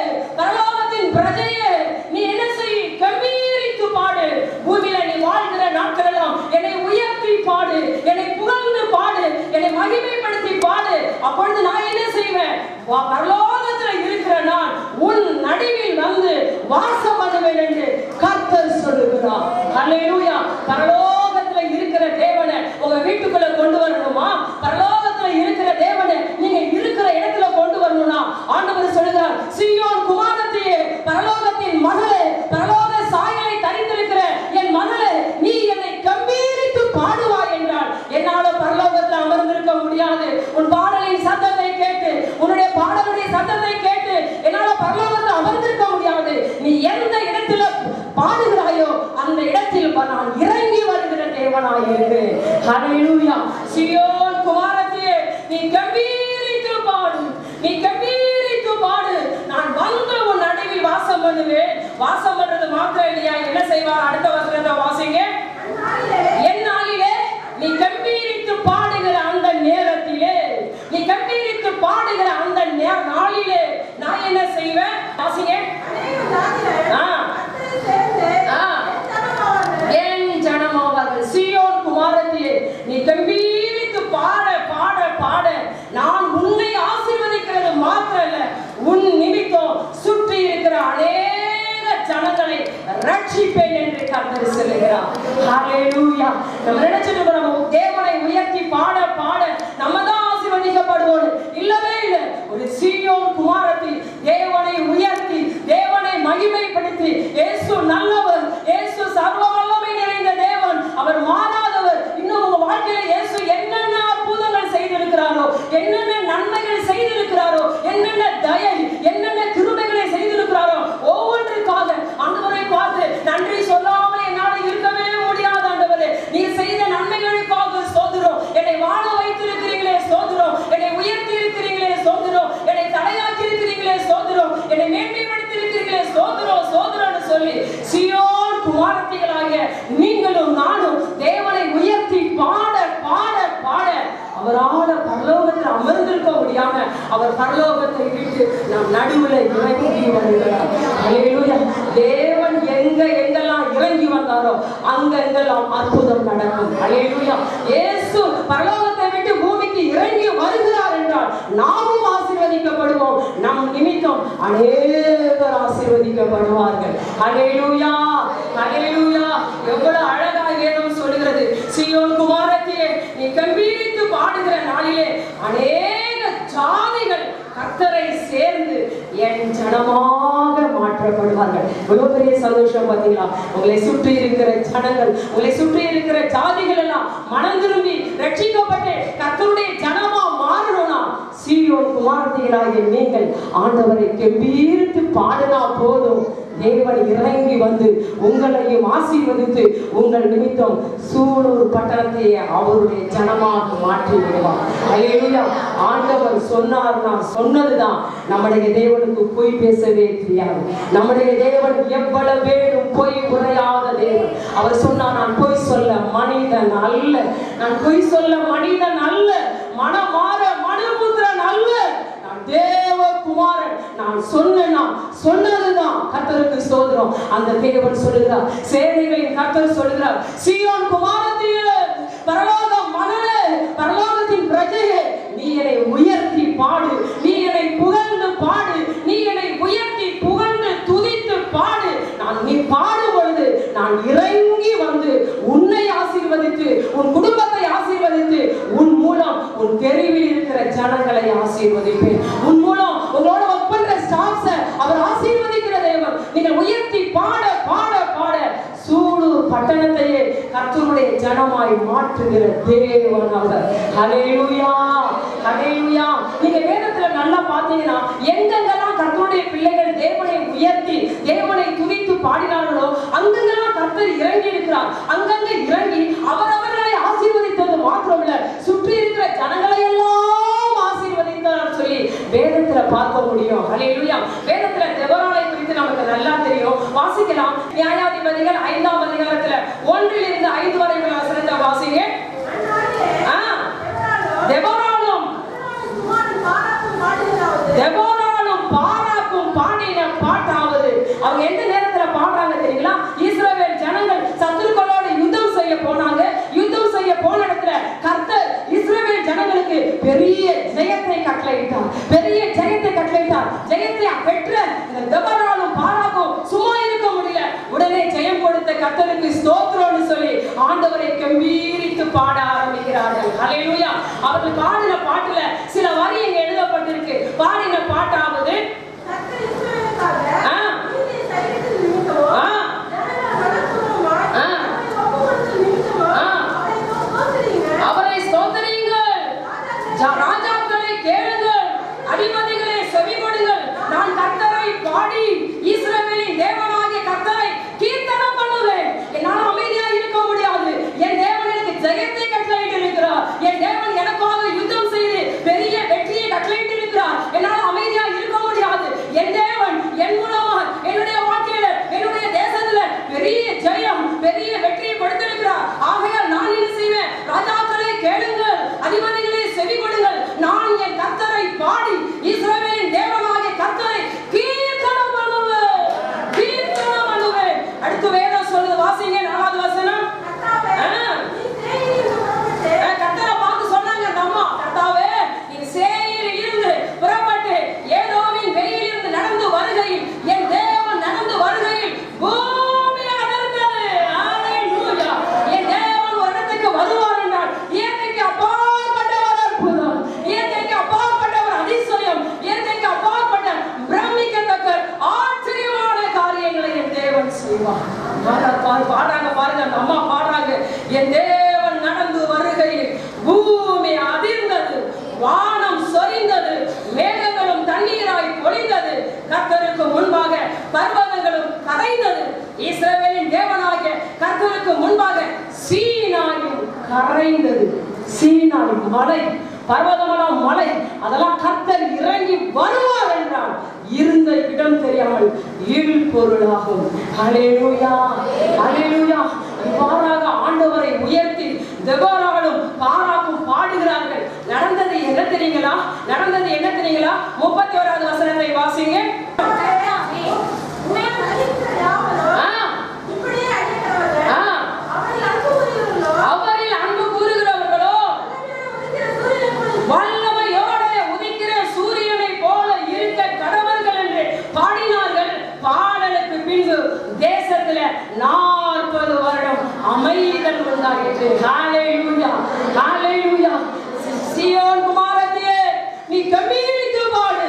பரலோகத்தின் பிரஜையே, நீ என்ன செய்? கம்பீரித்து பாடு. பூமியில நீ வாழ்கிற நாட்களெல்லாம் என்னை உயர்த்தி பாடு, என்னை புகழ்ந்து பாடு, என்னை மகிமைப்படுத்தி பாடு. அப்பொழுது நான் என்ன செய்வேன்? பரலோகத்தில் இருக்கிற நான் உன் நடுவில் வந்து வாசம் பண்ணுவேன் என்று கர்த்தர் சொல்லுகிறார். அல்லேலூயா. பரலோகத்தில் இருக்கிற தேவனை உங்க வீட்டுக்குள்ள கொண்டு வரணுமா? பரலோகத்தில் இருக்கிற தேவனை நீங்க இருக்கிற இடத்துல கொண்டு வரணும்னா ஆண்டவர் சொல்லுகிறார், சீயோன் குமாரத்தியே, பரலோகத்தின் மகளே, பரலோக சாயலை தரித்திருக்கிற என் மகளே, நீ என்னை கம்பீரித்து பாடுவாய் என்றால் என்னால பரலோகத்தில் அமர்ந்திருக்க முடியாது. உன் பாடலின் சத்தத்தை கேட்டு, உன்னுடைய பாடலுடைய சத்தத்தை கேட்டு என்னால பரலோகத்தில் அமர்ந்திருக்க முடியாது. நீ எந்த இடத்துல பாடுகிறாயோ அந்த இடத்தில் நான் இறங்கி வருகிற தேவனாய் இருக்கிறேன். ஹல்லேலூயா. சீயோன் குமாரத்தியே, நீ கம்பீரித்து பாடு, நீ கம்பீரித்து பாடு. நான் வந்து உன் நடுவில் வாசம் பண்ணுவேன். வாசம் பண்றது மாத்திரம் இல்லையா, என்ன செய்வார்? அடுத்த வசனத்தை வாசிங்க. என் நாளிலே நீ கம்பீரித்து பாடுகிற அந்த நேரத்திலே, நீ கம்பீரித்து பாடுகிற அந்த நாளிலே நான் என்ன செய்வேன்? வாசிங்க. என் ஜனமாவார்கள். சீயோன் குமாரத்தியே, நீ கம்பீரித்து பாட பாட பாட நான் உன்னை ஆசீர்வதிக்கிறது மாத்திரம் இல்ல, உன் நிமித்தம் சுற்றி இருக்கிற அநேக ஜனங்களை ரட்சிப்பேன் என்று கர்த்தர் சொல்லுகிறார். ஹல்லேலூயா. நம்ம நினைச்சிட்டு நம்ம தேவனை உயர்த்தி பாட பாட நம்ம தான் ஆசீர்வதிக்கப்படுவோம். இல்லவே இல்லை. ஒரு சீயோன் குமாரத்தி தேவனை உயர்த்தி, தேவனை மகிமைப்படுத்தி, இயேசு நல்லவர், இயேசு சர்வ வல்லமை நிறைந்த தேவன், அவர் மாறாதவர். இன்னும் உங்க வாழ்க்கையில இயேசு என்னென்ன அற்புதங்கள் செய்திருக்கிறாரோ, என்னென்ன நன்மைகள் செய்திருக்கிறாரோ, என்னென்ன தயை, என்னென்ன கிருபைகளை செய்திருக்கிறாரோ, ஒவ்வொன்றுக்காக ஆண்டவரை பார்த்து நன்றி சொல்லாமல் என்னால் இருக்கவே முடியாது. ஆண்டவரே, நீ செய்த நன்மைகளுக்காக ஸ்தோத்திரம். என்னை வாழ வைத்திருக்கிறீங்களே ஸ்தோத்திரம், என்னை உயர்த்தி இருக்கிறீங்களே ஸ்தோத்திரம், என்னை தலையாக்கி இருக்கிறீங்களே ஸ்தோத்திரம், என்னை மேன்மைப்படுத்தி இருக்கிறீங்களே ஸ்தோத்திரம் ஸ்தோத்திரம்னு சொல்லி சீயோன் குமாரத்திகளாகிய நீங்களும் நானும் தேவனை உயர்த்தி பாட பாட பாட அவரால பரலோகத்தில் அமர்ந்திருக்க முடியாம அவர் பரலோகத்தை விட்டு நாம் நடுவில் இறங்கி வருகிறார். ஹல்லேலூயா. தேவன் எங்கெல்லாம் இறங்கி வந்தாரோ அங்கெல்லாம் அற்புதம் நடக்கும். ஹல்லேலூயா. இயேசு பரலோகத்தை விட்டு பூமிக்கு இறங்கி வருகிறார் என்றால் நாமும் ஆசீர்வதிக்கப்படுவோம். நம் நிமித்தம் அநேகர் ஆசீர்வதிக்கப்படுவார்கள். ஹல்லேலூயா. ஹல்லேலூயா. எவ்வளவு அழகாக வேதம் சொல்லுகிறது. சீயோன் குமாரத்தியே, நீ கம்பீரித்து பாடுகிற நாளிலே அநேக ஜாதிகள் கர்த்தரை சேர்ந்து என் ஜனமாக மாற்றப்படுவார்கள். எவ்வளவு பெரிய சந்தோஷம் பார்த்தீங்களா? உங்களை சுற்றி இருக்கிற ஜனங்கள், உங்களை சுற்றி இருக்கிற ஜாதிகள் எல்லாம் மனம் திரும்பி ரட்சிக்கப்பட்டு கர்த்தருடைய ஜனமா மாறணும்னா சீயோன் குமாரத்திகளாகிய நீங்கள் ஆண்டவரை கம்பீரித்து பாடினா போதும், தேவன் இறங்கி வந்து உங்களையும் ஆசீர்வதித்து உங்கள் நிமித்தம் சூலூர் பட்டணத்தை அவருடைய ஜனமாக மாற்றி விடுவார். ஹல்லேலூயா. ஆண்டவர் சொன்னார், நான் சொன்னதுதான். நம்முடைய தேவனுக்கு பொய் பேசவே தெரியாது. நம்முடைய தேவன் எவ்வளவு பேரும் பொய் உரையாத தேவன். அவர் சொன்னார், நான் பொய் சொல்ல மனிதன் அல்ல, நான் பொய் சொல்ல மனிதன் அல்ல, மனமாற மனுபுத்திரன் அல்ல, தேவகுமாரன். நான் சொன்னதுதான் கர்த்தருக்கு ஸ்தோத்திரம். அந்த தேவன் சொல்லுகிறார், சேனைகளின் கர்த்தர் சொல்லுகிறார், சீயோன் குமாரத்தியே, பரலோக மகளே, பரலோகத்தின் பிரஜையே, நீ என்னை உயர்த்தி பாடு, நீ என்னை புகழ்ந்து பாடு, நீ என்னை உயர்த்தி புகழ்ந்து துதித்து பாடு. நீ பாடும் பொழுது நான் இறங்கி வந்து உன்னை ஆசீர்வதித்து, உன் குடும்பத்தை ஆசீர்வதித்து, உன் மூலம் உன் தெருவில் இருக்கிற ஜனங்களை ஆசீர்வதிப்பேன். உன் மூலம் உங்களோட ஒர்க் பண்ற ஸ்டாஃப்ஸை அவர் ஆசீர்வதிக்கிற தேவன். நீங்கள் உயர்த்தி பாட பாட பாட சூலூர் பட்டணத்தையே கர்த்தருடைய ஜனமாய் மாற்றுகிற தேவன் அவர். ஹல்லேலூயா. ஹல்லேலூயா. நீங்க வேதத்துல நல்லா பாத்தீங்கன்னா எங்கெங்கெல்லாம் கர்த்தருடைய பிள்ளைகள் தேவனை உயர்த்தி தேவனை துதித்து பாடினார்களோ அங்கெங்கெல்லாம் கர்த்தர் இறங்கி இருக்கிறார். அங்கங்க இறங்கி அவர்களை ஆசீர்வதி ஜனங்களை எல்லாம் ஆசீர்வதித்தார் சொல்லி வேதத்துல பார்க்க முடியும். ஹல்லேலூயா. வேதத்துல தெபொராளை குறித்து நமக்கு நல்லா தெரியும். வாசிக்கலாம். நியாயாதிபதிகள் 5ஆம் அதிகாரத்துல 1 - 5 வரை உள்ள வசனத்தை வாசிங்க. தெபொராளும் பாராக்கும் பாடின பாட்டாவது. அவங்க எந்த நேரத்துல பாடுறாங்க தெரியுங்களா? இஸ்ரவேல் ஜனங்கள் சத்துருக்களோடு யுத்தம் செய்ய போனாங்க. யுத்தம் செய்ய போன இடத்துல கர்த்தர் இஸ்ரவேல் ஜனங்களுக்கு பெரிய ஜெயத்தை கட்டளையிட்டார். பெரிய ஜெயத்தை கட்டளையிட்டார். ஜெயத்தை பெற்ற இந்த தெபொராளும் பாராக்கும் சும்மா இருக்க முடியல. உடனே ஜெயம் கொடுத்த கர்த்தருக்கு ஸ்தோத்திரம்னு சொல்லி ஆண்டவரை கம்பீரித்து பாட ஆரம்பிக்கிறார்கள். ஹல்லேலூயா. அவர்கள் பாடின பாட்டுல சில வரி இங்க எழுதப்பட்டிருக்கு. பாடின பாட்டாவது அவரை ஸ்தோத்திரியுங்கள், ராஜாக்களை கேளுங்கள், அதிபதிகளை செவி கொடுங்கள். நான் கர்த்தரை பாடி இஸ்ரவேலின் தேவனாகிய கர்த்தரை கீர்த்தனம் பண்ணுவேன். என்னால் அமைதியா இருக்க முடியாது. என் தேவன் எனக்கு ஜெயத்தை கட்டளையிட்டு இருக்கிறார். என் தேவன் எனக்காக யுத்தம் செய்து பெரிய வெற்றியை கட்டளையிட்டு இருக்கிறார். என்னால் அமைதியா இருக்க முடியாது. என் தேவன் என் மூலமா என்னுடைய வாழ்க்கையில என்னுடைய தேசத்துல பெரிய ஜெயம் பெரிய வெற்றியை கொடுத்திருக்கிறார். ஆகையால் நான் என்ன செய்வேன்? ராஜாக்களை கேளுங்கள், அதிபதிகளை செவி கொடுங்கள். நான் என் கர்த்தரை பாடி இஸ்ரவேலின் தேவனாகிய கர்த்தரை கீர்த்தனம் பண்ணுவேன். கீர்த்தனம் பண்ணுவேன். அடுத்து வேதம் சொல்லுது, வாசிங்க 4வது வசனம். கர்த்தரை பார்த்து சொன்னாங்க அந்த அம்மா, கர்த்தாவே நீ சேயீரில் இருந்து புறப்பட்டு ஏதோமின் வெளியில் இருந்து நடந்து வருகையில் என் தேவன் நடந்து வருகையில் பூமி அதிர்ந்தது. ஹல்லேலூயா. என் தேவன் ஒரு இடத்துக்கு வருவார் என்றால் இயற்கைக்கு அப்பாற்பட்ட ஒரு அற்புதம், இயற்கைக்கு அப்பாற்பட்ட ஒரு அதிசயம், இயற்கைக்கு அப்பாற்பட்ட பிரமிக்கத்தக்க ஆச்சரியமான காரியங்களை என் தேவன் செய்வார். பாடுறாங்க பாருங்க, அந்த அம்மா பாடுறாங்க. என் தேவன் நடந்து வருகையில் பூமி அதிர்ந்தது, வானம் சொரிந்தது, மேகங்களும் தண்ணீராய் பொழிந்தது, கர்த்தருக்கு முன்பாக பர்வதங்களும் கரைந்தது. இஸ்ரவேலின் தேவனாகிய கர்த்தருக்கு முன்பாக சீனாயும் கரைந்தது. சீனாய் மலை, பர்வதமெல்லாம் மலை, அதெல்லாம் கர்த்தர் இறங்கி வருவார் என்றால் இருந்த இடம் தெரியாமல் இருள் பொருளாகும். ஹல்லேலூயா. ஹல்லேலூயா. இவ்வாறாக ஆண்டவரை உயர்த்தி தெபொராளும் பாராக்கும் பாடுகிறார்கள். நடந்தது என்ன தெரியுங்களா? நடந்தது என்ன தெரியுங்களா? 31வது வசனத்தை வாசிங்க. அவரில் அன்பு கூறுகிறவர்களோ வல்லமையோடு உதிக்கிற சூரியனை போல இருக்க கடவர்கள் என்று பாடினார்கள். பாடலுக்கு பின்பு தேசத்துல 40 வருடம் அமைதல் உண்டாயிற்று. ஹல்லேலூயா. ஹல்லேலூயா. சீயோன் குமாரத்தியே நீ கம்பீரித்து பாடு.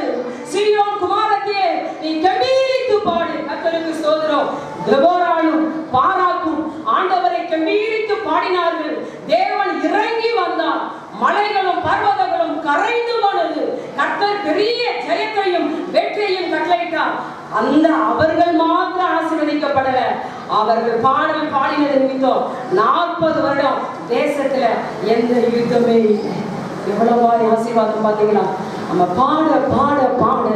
சீயோன் குமாரத்தியே நீ கம்பீரித்து பாடு. கர்த்தருக்கு ஸ்தோத்திரம். தெபொராளும் பாராக்கும் ஆண்டவரை கம்பீரித்து பாடினார்கள். தேவன் இறங்கி வந்தார். மலைகளும் பர்வதங்களும் கரைந்து போனது. கர்த்தர் பெரிய ஜெயத்தையும் வெற்றியையும் கட்டளையிட்டார். அந்த அவர்கள் மாத்திரம் ஆசீர்வதிக்கப்படல. அவர்கள் பாடல் பாடினது நிமித்தம் 40 வருடம் தேசத்துல எந்த யுத்தமே இல்லை. எவ்வளவு ஆசீர்வாதம் பாத்தீங்களா? நம்ம பாட பாட பாட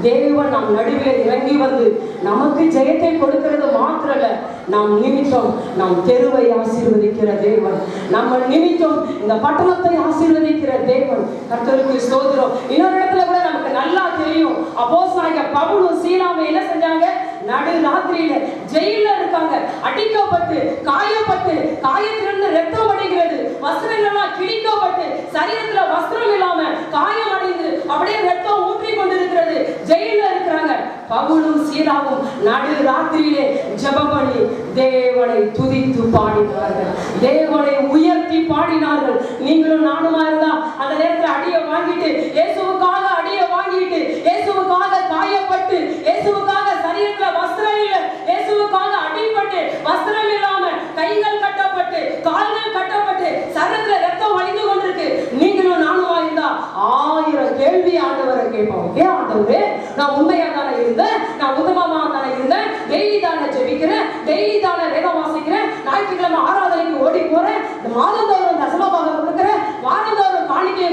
தேவன் நம் நடுவில் இறங்கி வந்து நமக்கு ஜெயத்தை கொடுக்கிறது மாத்திரல்ல, நாம் நிமித்தம் நம் தெருவை ஆசீர்வதிக்கிற தேவன், நம்ம நிமித்தம் இந்த பட்டணத்தை ஆசீர்வதிக்கிற தேவன். கர்த்தருக்கு ஸ்தோத்திரம். இன்னொரு இடத்துல கூட நமக்கு நல்லா தெரியும். அப்போஸ்தலனாகிய பவுலும் சீலாவும் என்ன செஞ்சாங்க? நடு ராத்திரியில ஜெயில இருக்காங்க, அடிக்கப்பட்டு காயப்பட்டு, காயத்திலிருந்து ரத்தம் வடிகிறது, வஸ்திரங்கள்லாம் கிழிக்கப்பட்டு, சரீரத்துல வஸ்திரம் இல்லாம காயம் அடைந்து அப்படியே ரத்தம் ஊற்றி கொண்டிருக்கிறது. ஜெயில இருக்கிறாங்க. பவுலும் சீலாவும் நடு ராத்திரியிலே ஜெபம் பண்ணி தேவனை துதித்து பாடினார்கள். தேவனை உயர்த்தி பாடினார்கள். நீங்களும் நானுமா இருந்தா அந்த நேரத்துல அடியை வாங்கிட்டு, இயேசுவுக்காக அடியை வாங்கிட்டு, இயேசுவுக்காக காயப்பட்டு, இயேசுவுக்காக சரீரத்துல வஸ்திரம் இல்லை, இயேசுவுக்காக அடிபட்டு வஸ்திரம் இல்லாம கைகள் கட்டப்பட்டு கால்கள் கட்டப்பட்டு சரீரத்துல ரத்தம் வழிந்து கொண்டிருக்கு. நீங்களும் நானுமா இருந்தா 1000 கேள்வி ஆண்டவரை கேட்போம். ஏன் ஆண்டவரே, நான் உண்மையா தானே இருந்தேன், நான் உத்தமமா தானே இருந்தேன், டெய்லி தானே ஜெபிக்கிறேன், டெய்லி தானே வேதம் வாசிக்கிறேன், ஞாயிற்றுக்கிழமை ஆராதனைக்கு ஓடி போறேன், மாதந்தோறும் தசமபாகம் கொடுக்கிறேன், வாரந்தோறும் காணிக்கையை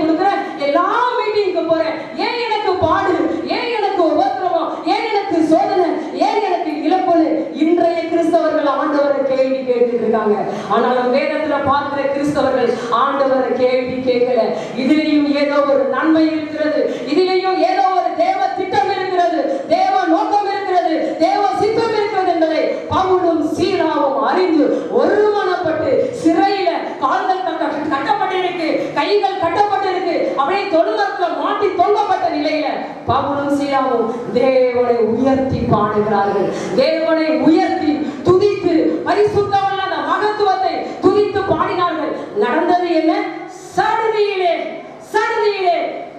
இருக்காங்க. ஆனாலும் வேதத்துல பார்க்கிற கிறிஸ்தவர்கள் ஆண்டவரை கேள்வி கேட்கல. இதிலேயும் ஏதோ ஒரு நன்மை இருக்கிறது, இதிலேயும் ஏதோ ஒரு தேவ திட்டம் இருக்கிறது, தேவ நோக்கம் இருக்கிறது, தேவ சித்தம் இருக்கிறது என்பதை பவுலும் சீலாவும் அறிந்து ஒருமனப்பட்டு சிறையில கால்கள் கட்டப்பட்டிருக்கு, கைகள் கட்டப்பட்டிருக்கு, அப்படியே தொழுமரத்தில் மாட்டி தொங்கப்பட்ட நிலையில பவுலும் சீலாவும் தேவனை உயர்த்தி பாடுகிறார்கள். தேவனை உயர்த்தி துதித்து பரிசுத்தமுள்ள அந்த மகத்துவத்தை துதித்து பாடினார்கள். நடந்தது என்ன? சடுதியிலே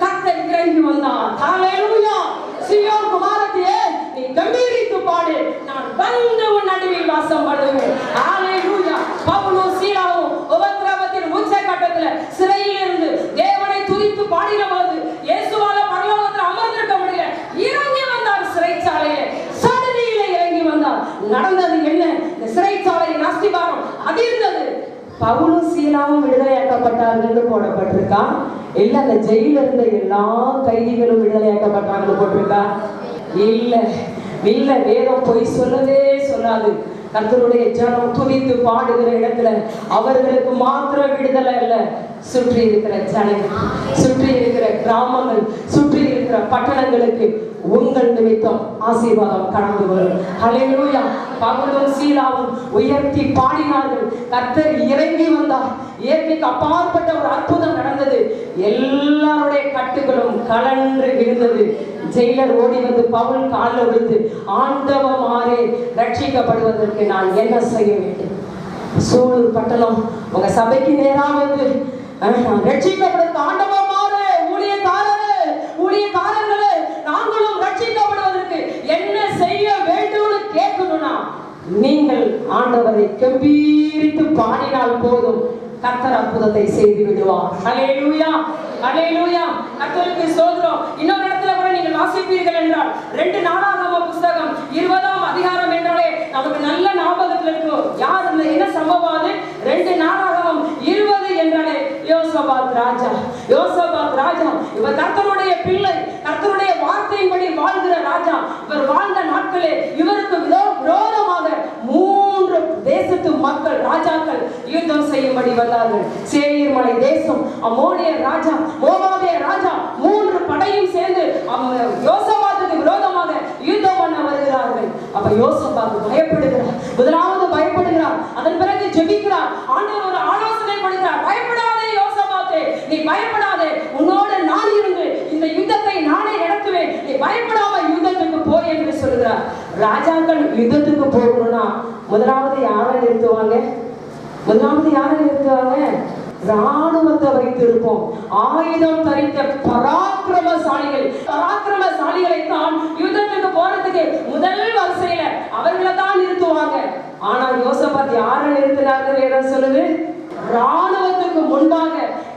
கர்த்தர் இறங்கி வந்தார். ஹல்லேலூயா! சீயோன் குமாரத்தியே, நீ கம்பீரித்து பாடு, நான் வந்து உன் நடுவில் வாசம் பண்ணுவேன். ஹல்லேலூயா! பவுலும் சீலாவும் உபத்திரவத்தின் உச்சகட்டத்துல சிறையில் இருந்து தேவனை துதித்து பாடினபோது இயேசுவால பரலோகத்தில் அமர்ந்திருக்க முடியல, இறங்கி வந்தார் சிறைச்சாலையிலே. சடுதியிலே இறங்கி வந்தார். நடந்தது என்ன? இந்த சிறைச்சாலையின் அஸ்திபாரம் அதிர்ந்தது. பவுலும் சீலாவும் விடுதலையாக்கப்பட்டார்கள் என்று போடப்பட்டிருக்கா? இல்ல அந்த ஜெயில இருந்த எல்லா கைதிகளும் விடுதலையாக்கப்பட்டார்கள் போட்டிருக்கா? இல்ல, வேதம் பொய் சொல்லவே சொல்லாது. கர்த்தருடைய ஜனம் துதித்து பாடுகிற இடத்துல அவர்களுக்கு மாத்திரம் விடுதலை இல்ல, சுற்றி இருக்கிற ஜனங்கள், சுற்றி இருக்கிற கிராமங்கள், சுற்றி இருக்கிற பட்டணங்களுக்கு உங்கள் நிமித்தம் ஆசீர்வாதம் கடந்து வரும். ஹல்லேலூயா! பவுலும் சீலாவும் உயர்த்தி பாடினார்கள். கர்த்தர் இறங்கி வந்தார். இயற்கைக்கு அப்பாற்பட்ட ஒரு அற்புதம் நடந்தது. எல்லாருடைய கட்டுகளும் கலன்று விழுந்தது. ஜெயிலர் ஓடி வந்து பவுல் காலில் விழுந்து, ஆண்டவமாரே, ரட்சிக்கப்படுவதற்கு நான் என்ன செய்ய வேண்டும்? சூலூர் பட்டணம் உங்க சபைக்கு நேரா வந்து ரட்சிக்கப்படுவதற்கு ஆண்டவமாரே, ஊழியக்காரர்களே, நாங்களும் ரட்சிக்கப்படுவதற்கு என்ன செய்ய வேண்டும்னு கேட்கணும்னா நீங்கள் ஆண்டவரை கம்பீரித்து பாடினால் போதும், கர்த்தர் அற்புதத்தை செய்து விடுவார். ஹல்லேலூயா! ஹல்லேலூயா! கர்த்தருக்கு ஸ்தோத்திரம். இன்னொரு இடத்துல கூட நீங்கள் வாசிப்பீர்கள் என்றால் 2 நாளாகம புத்தகம் 20ஆம் அதிகாரம் என்றாலே நமக்கு நல்ல ஞாபகத்தில் இருக்கும். யார் என்ன சம்பவம்? அது 2 நாளாகமம் 20 என்றாலே யோசபாத் ராஜா. இவர் கர்த்தருடைய பிள்ளை, கர்த்தருடைய வார்த்தையின்படி வாழ்கிற ராஜா. இவர் வாழ்ந்த நாட்களே இவருக்கு விரோதமாக 3 தேசத்து மக்கள் ராஜாக்கள் யுத்தம் செய்யும்படி வந்தார்கள். சேயீர் மலை தேசம், அம்மோனியர் ராஜா, மோவாபியர் ராஜா, 3 படையும் சேர்ந்து யோசபாத்துக்கு விரோதமாக யுத்தம் பண்ண வருகிறார்கள். அப்ப யோசபாத் பயப்படுகிறார். முதலாவது பயப்படுகிறார். அதன் பிறகு ஜெபிக்கிறார். ஆண்டவர் ஒரு ஆலோசனை கொடுக்கிறார். பயப்படாதே யோசபாத்தே, நீ பயப்படாதே, உன்னோடு நான் இருந்து இந்த யுத்தத்தை நானே நடத்துவேன், நீ பயப்படாம யுத்தத்துக்கு போய் என்று சொல்கிறார். ராஜாக்கள் யுத்தத்துக்கு போகணும்னா முதலாவது யாரை நிறுத்துவாங்க? ராணுவத்தை வைத்திருப்போம். ஆயுதம் தரித்த பராக்கிரமசாலிகளை தான் யுத்தத்துக்கு போறதுக்கு முதல் வரிசையில அவர்களை தான் நிறுத்துவாங்க. ஆனா யோசபாத் யாரை நிறுத்தினார்கள்? வேதம் சொல்லுது, ராணுவத்துக்கு முன்பாக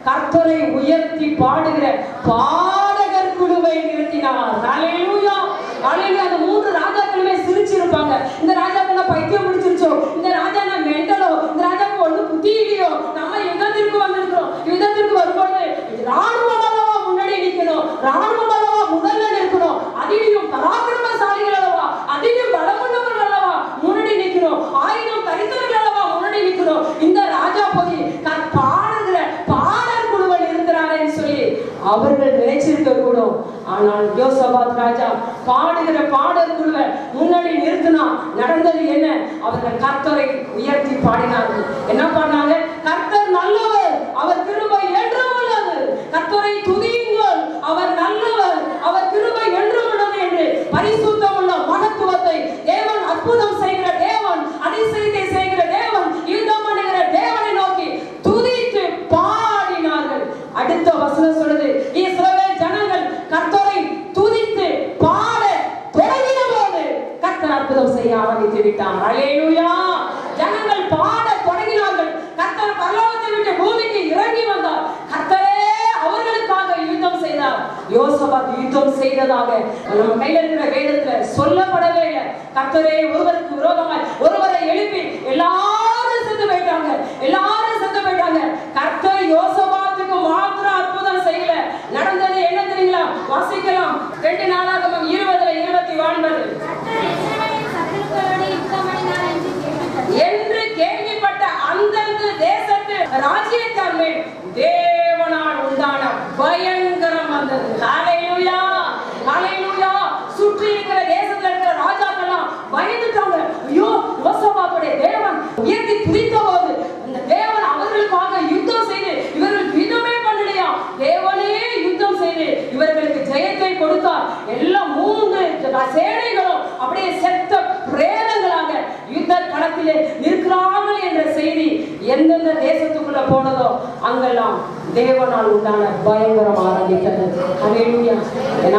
கர்த்தரை உயர்த்தி பாடுகிற பாடகர் குழுவை நிறுத்தினார். ஹல்லேலூயா! ஹல்லேலூயா! அந்த 3 ராஜாக்களுமே சிரிச்சிருப்பாங்க. இந்த ராஜாக்கு பைத்தியம் பிடிச்சிருச்சோ, இந்த ராஜா மெண்டலோ, இந்த ராஜாக்கு ஒண்ணு புத்தி இல்லையோ, நம்ம யுத்தத்திற்கு வந்திருக்கிறோம், யுத்தத்திற்கு வரும்போது ராணுவம் அல்லவா முன்னாடி நிற்கணும், ராணுவம் அல்லவா முதல்ல நிற்கணும், அதிலும் பராக்கிரமசாலிகள் அல்லவா, அதிலும் பலமுள்ளவர்கள் அல்லவா முன்னாடி நிற்கணும், ஆயுதம் தரித்தவர்கள் அல்லவா முன்னாடி நிற்கணும். இந்த ராஜா போய் பாடுகிற பாடல் குழுவை நிறுத்துறாருன்னு சொல்லி அவர்கள் நினைச்சிருக்க கூடும். ஆனால் யோசபாத் ராஜா பாடுகிற பாடல் குழுவை முன்னாடி நிறுத்தினா நடந்தது என்ன? அவர்கள் கர்த்தரை உயர்த்தி பாடினார்கள். என்ன பண்ணாங்க? கர்த்தர் நல்லவர், அவர் கிருபை என்றும் உள்ளது, கர்த்தரை துதியுங்கள், அவர் நல்லவர், அவர் கிருபை என்றும் உள்ளது என்று பரிசுத்தமுள்ள மகத்துவத்தை, தேவன் அற்புதம் செய்கிற தேவன், அதிசயத்தை செய்கிற தேவன், யுத்தம் பண்ணுகிற தேவனை நோக்கி துதித்து பாடினார்கள். அடுத்த வசனம் சொல்லுது, இஸ்ரவேல் ஜனங்கள் கர்த்தரை துதித்து பாட தொடங்கின போது கர்த்தர் அற்புதம் செய்ய ஆரம்பித்து விட்டார். ஹல்லேலூயா! ஜனங்கள் பாட தொடங்கினார்கள். கர்த்தர் பரலோகத்தை விட்டு பூமிக்கு இறங்கி வந்தார். கர்த்தரே அவர்களுக்காக யுத்தம் செய்தார். யோசபாத் யுத்தம் செய்ததாக நம்ம கையில இருக்கிற வேதத்துல சொல்லப்படவே இல்லை. கர்த்தரே ஒருவருக்கு விரோதமாய் ஒருவரை எழுப்பி எல்லாரும் செத்து போயிட்டாங்க. கர்த்தர் யோசபாத்துக்கு மாத்திரம் அற்புதம் செய்யல. நடந்தது என்ன தெரியுங்களா? வாசிக்கலாம். 2 நாளாகமம் 20:29 என்று கேள்விப்பட்ட எல்லாருமே தேவனால் உண்டான பயங்கரம் வந்தது. ஹல்லேலூயா, ஹல்லேலூயா. சுற்றி இருக்கிற தேசத்துல இருக்கிற ராஜாக்கெல்லாம் பயந்துட்டாங்க. ஐயோ, யோசபாத்துடைய தேவன் உயர்த்தி துதித்த போது அந்த தேவன் அவர்களுக்காக யுத்தம் செய்து இவர்களுக்கு யுத்தமே பண்ணலையா, தேவனே யுத்தம் செய்து இவர்களுக்கு ஜெயத்தை கொடுத்தார். எல்லாம் 3 சேனைகளும் அப்படியே செத்த பிரேதங்களாக யுத்த களத்திலே நிற்கிறார்கள் என்ற செய்தி எந்தெந்த தேசத்துக்குள்ள போனதோ அங்கெல்லாம் தேவனால் உண்டான பயங்கரம் ஆரம்பித்தது. ஹல்லேலூயா.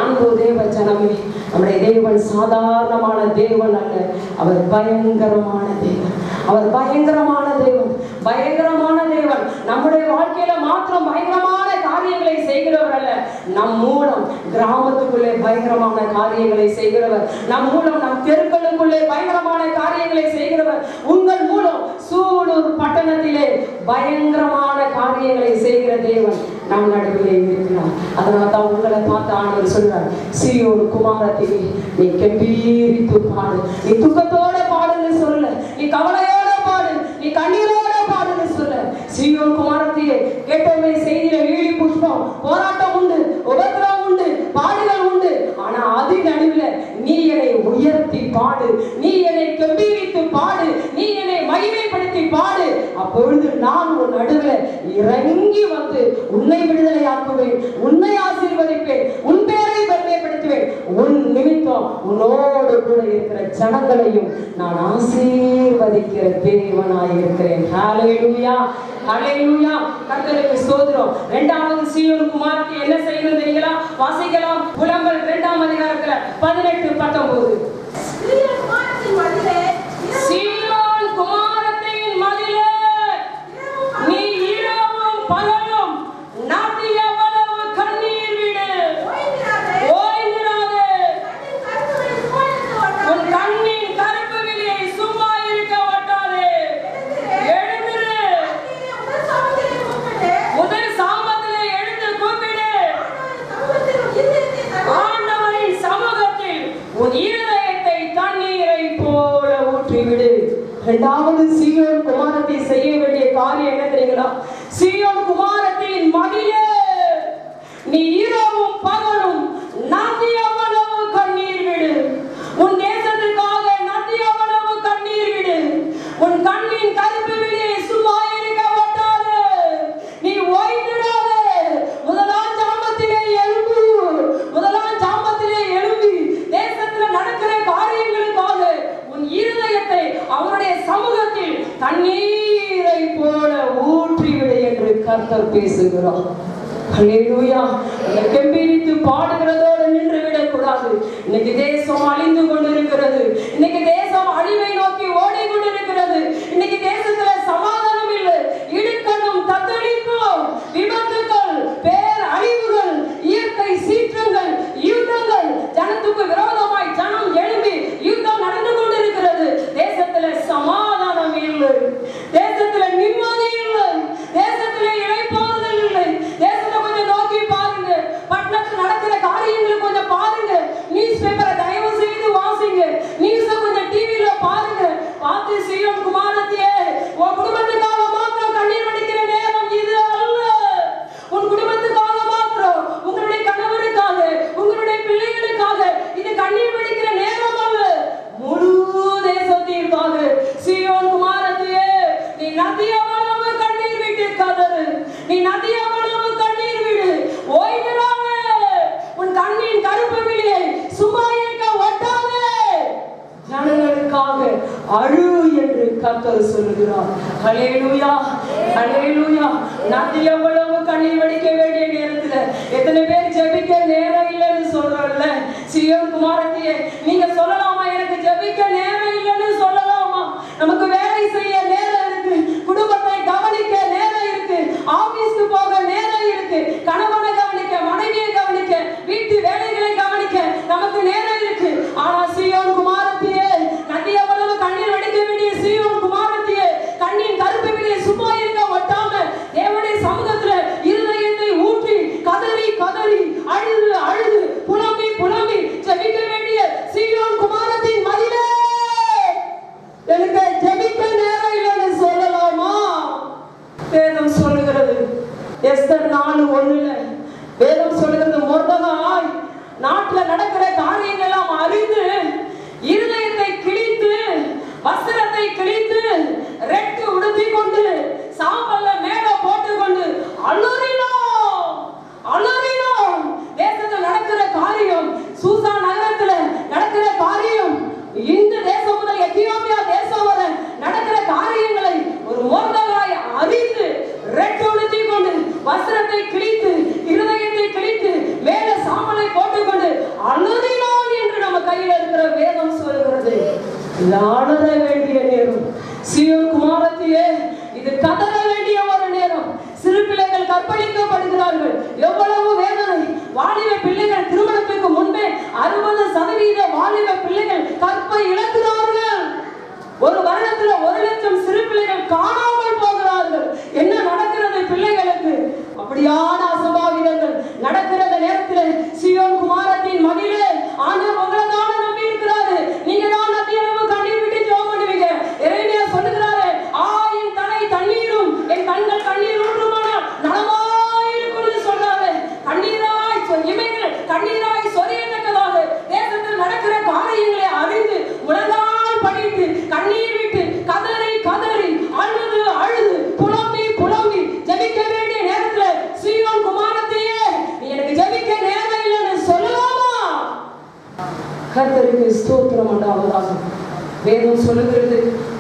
அன்பு தேவ ஜனமே, நம்முடைய தேவன் சாதாரணமான தேவன் அல்ல, அவர் பயங்கரமான தேவன். அவர் பயங்கரமான தேவன், பயங்கரமான தேவன். நம்முடைய வாழ்க்கையில மாத்திரம் பயங்கரமான காரியங்களை செய்கிறவர் அல்ல, நம் மூலம் கிராமத்துக்குள்ளே பயங்கரமான காரியங்களை செய்கிறவர், நம் மூலம் நம் தெருக்களுக்குள்ளே பயங்கரமான காரியங்களை செய்கிறவர், உங்கள் மூலம் சூலூர் பட்டணத்திலே பயங்கரமான காரியங்களை செய்கிற தேவன் நம் நடுவிலே இருக்கிறார். அதனால தான் உங்களை பார்த்து ஆண்டவர் சொல்றார், சீயோன் குமாரத்திலே நீ கம்பீரித்து பாடு, நீ துக்கத்தோட பாடுன்னு சொல்ல, நீ கவலையோட பாடு, நீ கண்ணீரோட பாடுன்னு சொல்ல. சீயோன் குமாரத்திலே கேட்டோமே செய்தியில வீழி புஷ்பம், போராட்டம் உண்டு, உபத்திரம் உண்டு, பாடுகள் உண்டு. ஆனா அது நடுவில் நீ என்னை உயர்த்தி பாடு, நீ என்னை கம்பீரித்து பாடு, நீ என்னை மகிமைப்படுத்தி பாடு. அப்பொழுது நான் உன் நடுவில் இறங்கி வந்து உன்னை விடுதலையாக்குவேன், உன்னை ஆசீர்வதிப்பேன், உன் பேரை பெருமைப்படுத்துவேன், உன் நிமித்தம் உன்னோடு கூட இருக்கிற ஜனங்களையும் நான் ஆசீர்வதிக்கிற தேவனாய் இருக்கிறேன். ஹல்லேலூயா, ஹல்லேலூயா. கர்த்தருக்கு ஸ்தோத்திரம். 2வது சீயோன் குமாரத்தி என்ன செய்யணும் தெரியுங்களா? வாசிக்கலாம். புலம்பல் 2ஆம் அதிகாரத்துல 18-19. சீயோன் குமாரத்தின் மதிலே நீ இரவும் பகலும் நாட்டி எவ்வளவு கண்ணீர் விடு, ஓய்ந்திராதே. உன் கண்ணின் கருப்பு விழியை சும்மா இருக்க ஒட்டாதே. எழுந்திரு, முதல் சாமத்திலே எழுந்து கூப்பிடு. ஆண்டவரின் சமூகத்தில் உன் இருதயத்தை தண்ணீரை போல ஊற்றிவிடு. 2வது சீயோன் குமாரத்தை செய்ய வேண்டிய காரியம் என்ன தெரியுங்களா? சீயோன் குமாரத்தின் மடியே நீ இரவும் பகலும் நாட்டி எவ்வளவு கண்ணீர் விடு. உன் தேசத்துக்காக நாட்டி எவ்வளவு கண்ணீர் விடு. உன் கண்ணின் கருப்பு விழியை சும்மா இருக்க ஒட்டாதே. நீ ஓய்ந்திராதே. முதலாம் ஜாமத்திலே எழும்பு, முதலாம் ஜாமத்திலே எழும்பி தேசத்துல நடக்கிற காரியங்களுக்காக உன் இருதயத்தை அவருடைய சமூகத்தில் தண்ணீரை போல ஊற்றிவிடு என்று கர்த்தர் பேசுகிறார். ஹல்லேலூயா. கம்பீரித்து பாடுகிறதோடு நின்று விடக்கூடாது. இன்னைக்கு தேசம் அழிந்து கொண்டிருக்கிறது. இன்னைக்கு தேசம் அழிவை நோக்கி ஓடிக்கொண்டிருக்கிறது. இன்னைக்கு தேசத்துல சமாதானம் இல்லை, இடுக்கணும், தத்தளிப்பும், விபத்துக்கள், பேர் அழிவுகள், இயற்கை சீற்றங்கள், யுத்தங்கள், ஜனத்துக்கு விரோதமாய் ஜனம் எழும்பி யுத்தம் நடந்து கொண்டிருக்கிறது. தேசத்துல சமாதானம் இல்லை, தேசத்துல நிம்மதி இல்லை, தேசத்துல இளைப்பாறுதல் இல்லை. தேசத்தை கொஞ்சம் நோக்கி பாருங்க, பட்டணத்தில் நடக்கிற காரியங்களை கொஞ்சம் பாருங்க. நியூஸ் பேப்பரை தயவு செய்து வாசிங்க, நியூஸை கொஞ்சம் டிவியில பாருங்க. பார்த்து சீயோன் குமாரத்தியே, உன் குடும்பத்துக்காக மாத்திரம் கண்ணீர் வடிக்கிற நேரம் இது அல்ல. உன் குடும்பத்துக்காக மாத்திரம், உங்களுடைய கணவருக்காக, உங்களுடைய பிள்ளைகளுக்காக இது கண்ணீர் வடிக்கிற நேரம் அல்ல. முழு தேசத்திற்காக சீயோன் குமாரத்தியே, நீ நதியவளவு கண்ணீர் விட்டு கதறு, நீ நதியவளவு கண்ணீர் விடு, ஓய்ந்திராதே. உன் கண்ணின் கருப்பு விழியை சும்மா இருக்க ஒட்டாதே. ஜனங்களுக்காக அழு என்று கர்த்தர் சொல்லுகிறார். ஹல்லேலூயா, ஹல்லேலூயா. நதி எவ்வளவு கண்ணீர் வடிக்க வேண்டிய நேரத்துல எத்தனை பேர் ஜெபிக்க நேரம் இல்லைன்னு சொல்றோம்ல. சீயோன் குமாரத்தியே, நீங்க சொல்லலாமா, எனக்கு ஜெபிக்க நேரம் இல்லைன்னு சொல்லலாமா? நமக்கு வேலை செய்ய நேரம் இருக்கு, குடும்பத்தை கவனிக்க நேரம் இருக்கு, ஆபீஸ்க்கு போக நேரம் இருக்கு, கணவனை கவனிக்க, மனைவியை கவனிக்க, வீட்டு வேலைகளை கவனிக்க நமக்கு நேரம் இருக்கு. ஆனா சீயோன் குமாரத்தியே, நதி எவ்வளவு கண்ணீர் வடிக்க வேண்டிய சீயோன் குமாரத்தியே, கண்ணின் கருப்பு விழியை சும்மா இருக்க ஒட்டாம தேவனுடைய சமூகத்துல இருதயத்தை ஊற்றி கதறி கதறி அழுது அழுது புலம்பி புலம்பி ஜெபிக்க வேண்டிய சீயோன் குமாரத்தியே, 14:1 வேதம் சொல்லுகிறது, மொர்தெகாய் நாட்டுல நடக்கிற காரியங்கள் எல்லாம் அறிந்து இருதயத்தை கிழித்து வஸ்திரத்தை கிழித்து ரெட்டு உடுத்தி கொண்டு சாம்பல்ல மேல போட்டுக்கொண்டு அலறினோம். தேசத்தில் நடக்கிற காரியம், சூசா நகரத்துல நடக்கிற காரியம், இந்த தேசம் முதல் எத்தியோப்பியா தேசம் வரை நடக்கிற காரியங்களை ஒரு மொர்தெகாய் அறிந்து ரெட்டு உடுத்தி கொண்டு வஸ்திரத்தை கிழித்து இருதயத்தை கிழித்து மேல சாம்பலை போட்டுக்கொண்டு அலறினான் என்று நம்ம கையில் இருக்கிற வேதம் சொல்லுகிறது. அலற வேண்டிய நேரம் சீயோன் குமாரத்தியே, இது கதற வேண்டிய ஒரு நேரம். சிறு பிள்ளைகள் கற்பழிக்கப்படுகிறார்கள், எவ்வளவு வேதனை. வாலிப பிள்ளைகள் திருமணத்துக்கு முன்பே 60% வாலிப பிள்ளைகள் கற்பை இழக்கிறார்கள். ஒரு வருடத்துல 1,00,000 சிறு பிள்ளைகள் காணாமல் போகிறார்கள். என்ன நடக்கிறது பிள்ளைகளுக்கு? அப்படியான அசம்பாவிதங்கள் நடக்கிற நேரத்தில் சீயோன் குமாரத்தின் மகிழே, ஆண்டவர் உங்களை தான் நம்பி இருக்கிறாரு. நீங்க தான் நதியளவு கண்ணீர் விட்டு ஜெபம் பண்ணுவீங்க. எரேமியா சொல்லுகிறாரு, என் தலை தண்ணீரும் என் கண்கள் கண்ணீர் ஊற்றுமானால் நலமாயிருக்கும் சொன்னாரு. கண்ணீராய் சொரியத்தக்கதாக தேசத்தில் நடக்கிற காரியங்களை அறிந்து முழங்கால் படித்து கண்ணீர் விட்டு கதறி அழுது புலம்பி ஜெபிக்க வேண்டிய நேரத்துல சீயோன் குமாரத்தையே, நீ எனக்கு ஜெபிக்க நேரம் இல்லைன்னு சொல்லலாமா? கர்த்தருக்கு ஸ்தோத்திரம் உண்டாவதாக. வேதம் சொல்லுகிறது,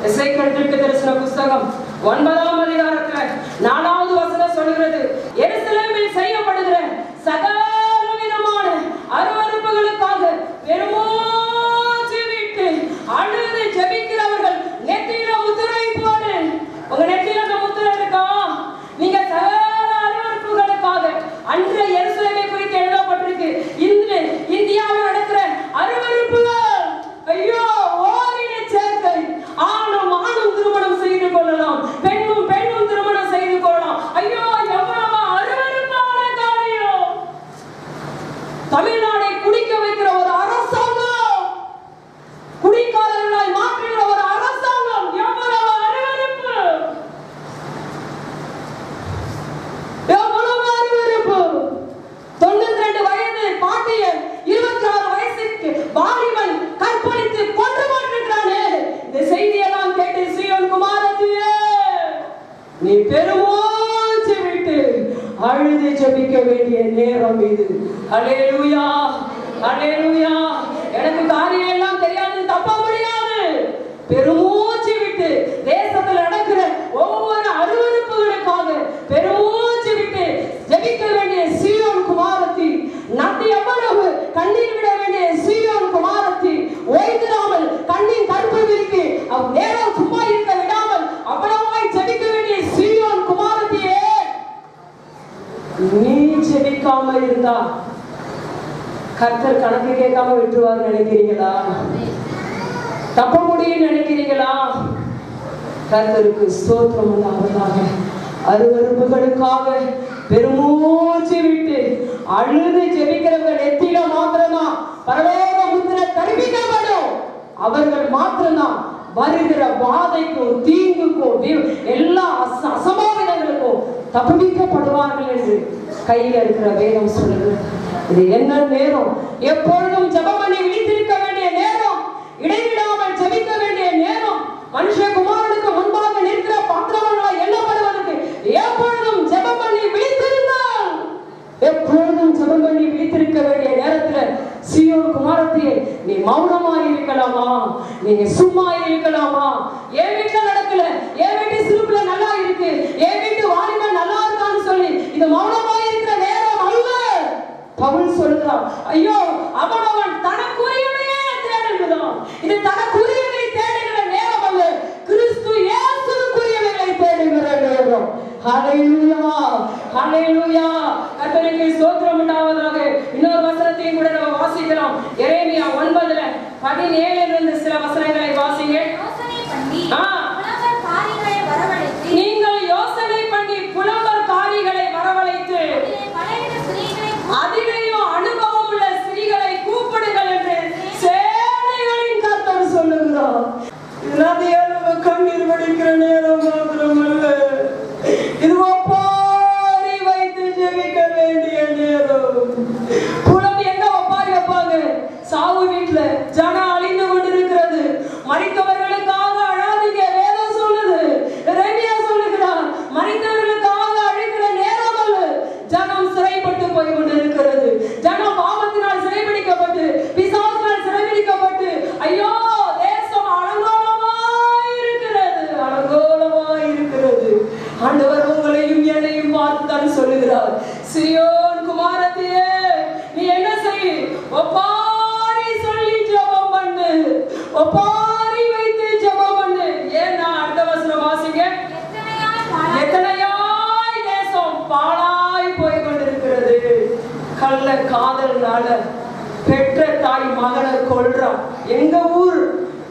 எசேக்கியேல் தீர்க்கதரிசன புத்தகம் 9ஆம் அதிகாரத்துல 4வது வசனம் சொல்லுகிறது, எருசலேமில் செய்யப்படுகிற சகல விதமான அருவருப்புகளுக்காக பெருமூச்சு விட்டு அழுது ஜெபிக்கிறவர்கள் நெத்தியில முத்திரை போடு. உங்க நெத்தியில அந்த முத்திரை இருக்கா? நீங்க சகல அருவருப்புகளுக்காக, அன்று எருசலேமை குறித்து எழுதப்பட்டிருக்கு, இன்று இந்தியாவில் நடக்கிற அருவருப்புகள். ஐயோ, ஓரின சேர்க்கை, ஆணும் திருமணம் செய்து கொள்ளலாம், பெண்ணும் திருமணம் செய்து கொள்ளலாம். ஐயோ, எவ்வளவு அருவருப்பான காரியம். தமிழ்நாடை குடிக்க வைக்கிற ஒரு அரசாங்கம், குடிக்காரர்களாய் மாற்றுகிற ஒரு அரசாங்கம், எவ்வளவு அருவருப்பு, எவ்வளவு அருவருப்பு. 92 வயது பாட்டியன் 26 வயசுக்கு வாலிபன் கற்பழித்து கொன்று போட்டிருக்கிறானே. இந்த செய்தியெல்லாம் கேட்டு சீயோன் குமாரத்தியே, நீ பெருமூச்சு விட்டு அழுது ஜெபிக்க வேண்டிய நேரம் இது. அல்லேலூயா, அல்லேலூயா. எனக்கு காரியம் எல்லாம் தெரியாது, தப்ப முடியாது. பெருமூச்சு விட்டு தேசத்தில் நடக்கிற ஒவ்வொரு அருவருப்புகளுக்காக பெருமூச்சு விட்டு ஜெபிக்க வேண்டிய சீயோன் குமாரத்தி, நதி எவ்வளவு கண்ணீர் விட வேண்டிய சீயோன் குமாரத்தி, ஓய்ந்திராமல் கண்ணின் கருப்பு விரிக்கு நேரம் சும்மா இருக்க விடாமல் அவ்வளவாய் ஜெபிக்க வேண்டிய சீயோன் குமாரத்தியே, நீ ஜெபிக்காம இருந்தா கர்த்தர் கணக்கு கேட்காம விட்டுருவாரு நினைக்கிறீங்களா? தப்ப முடியும் நினைக்கிறீங்களா? கர்த்தருக்கு ஸ்தோத்திரம் உண்டாவதாக. அருவருப்புகளுக்காக பெருமூச்சு விட்டு அழுது ஜெபிக்கிறவங்க நெத்தியில மாத்திரம்தான் பரலோக முத்திரை தரிப்பிக்கப்படும். அவர்கள் மாத்திரம்தான் வருகிற வாதைக்கும் தீங்குக்கும் எல்லா அசம்பாவிதங்களுக்கும் தப்புவிக்கப்படுவார்கள் என்று கையில் இருக்கிற வேதம் சொல்லுது. இது என்ன நேரம்? எப்பொழுதும் ஜெபம் பண்ணி விழித்திருக்க வேண்டிய நேரம், இடைவிடாமல் ஜெபிக்க வேண்டிய நேரம். மனுஷகுமாரனுக்கு முன்பாக நிற்கிற பாத்திரங்களாய் எண்ணப்படுவதற்கு எப்பொழுதும் ஜெபம் பண்ணி விழித்திருந்தால், எப்பொழுதும் ஜெபம் பண்ணி விழித்திருக்க வேண்டிய நேரத்துல சீயோன் குமாரத்தியே, நீ மௌனமாய் இருக்கலாமா? நீங்க சும்மா இருக்கலாமா? என் வீட்டுல நடக்கல, என் வீட்டு சிறுப்புல நல்லா இருக்கு, என் வீட்டு வாலிபன் நல்லா இருக்கான்னு சொல்லி இது மௌனமாய் இருக்கிற நேரம் அல்ல. பவுல் சொல்றான், ஐயோ அவன் தனக்குரியவையே தேடுகிறான். இது தனக்குரியவை தேடுகிற நேரம் அல்ல, கிறிஸ்து இயேசுவுக்குரியவைகளை தேடுகிற நேரம். ஹல்லேலூயா, ஹல்லேலூயா. கர்த்தருக்கு ஸ்தோத்திரம் உண்டாவதாக. இன்னொரு வசனத்தையும் கூட நம்ம வாசிக்கலாம். எரேமியா 9:17 சில வசனங்களை வாசிங்க. நீங்கள் யோசனை பண்ணி புலம்பற்காரிகளை வரவழைத்து அதிலேயும் அனுபவம் உள்ள ஸ்திரீகளை கூப்பிடுங்கள் என்று சேனைகளின் கர்த்தர் சொல்லுகிறார். கண்ணீர் வடிக்கிற நேரம் மாத்திரமல்ல, இது ஒப்பாரி வைத்து ஜெபி ஆண்டவர் உங்களையும் என்னையும் பார்த்துதான் சொல்லுகிறார், சீயோன் குமாரத்தியே, நீ என்ன செய்? ஒப்பாரி சொல்லி ஜெபம் பண்ணு, ஒப்பாரி வைத்து ஜெபம் பண்ணு. ஏன்னா அடுத்த வசனம் வாசிங்க. எத்தனையாய் தேசம் பாழாய் போய் கொண்டிருக்கிறது. கள்ள காதல்னால பெற்ற தாய் மகனை கொல்றான். எங்க ஊர்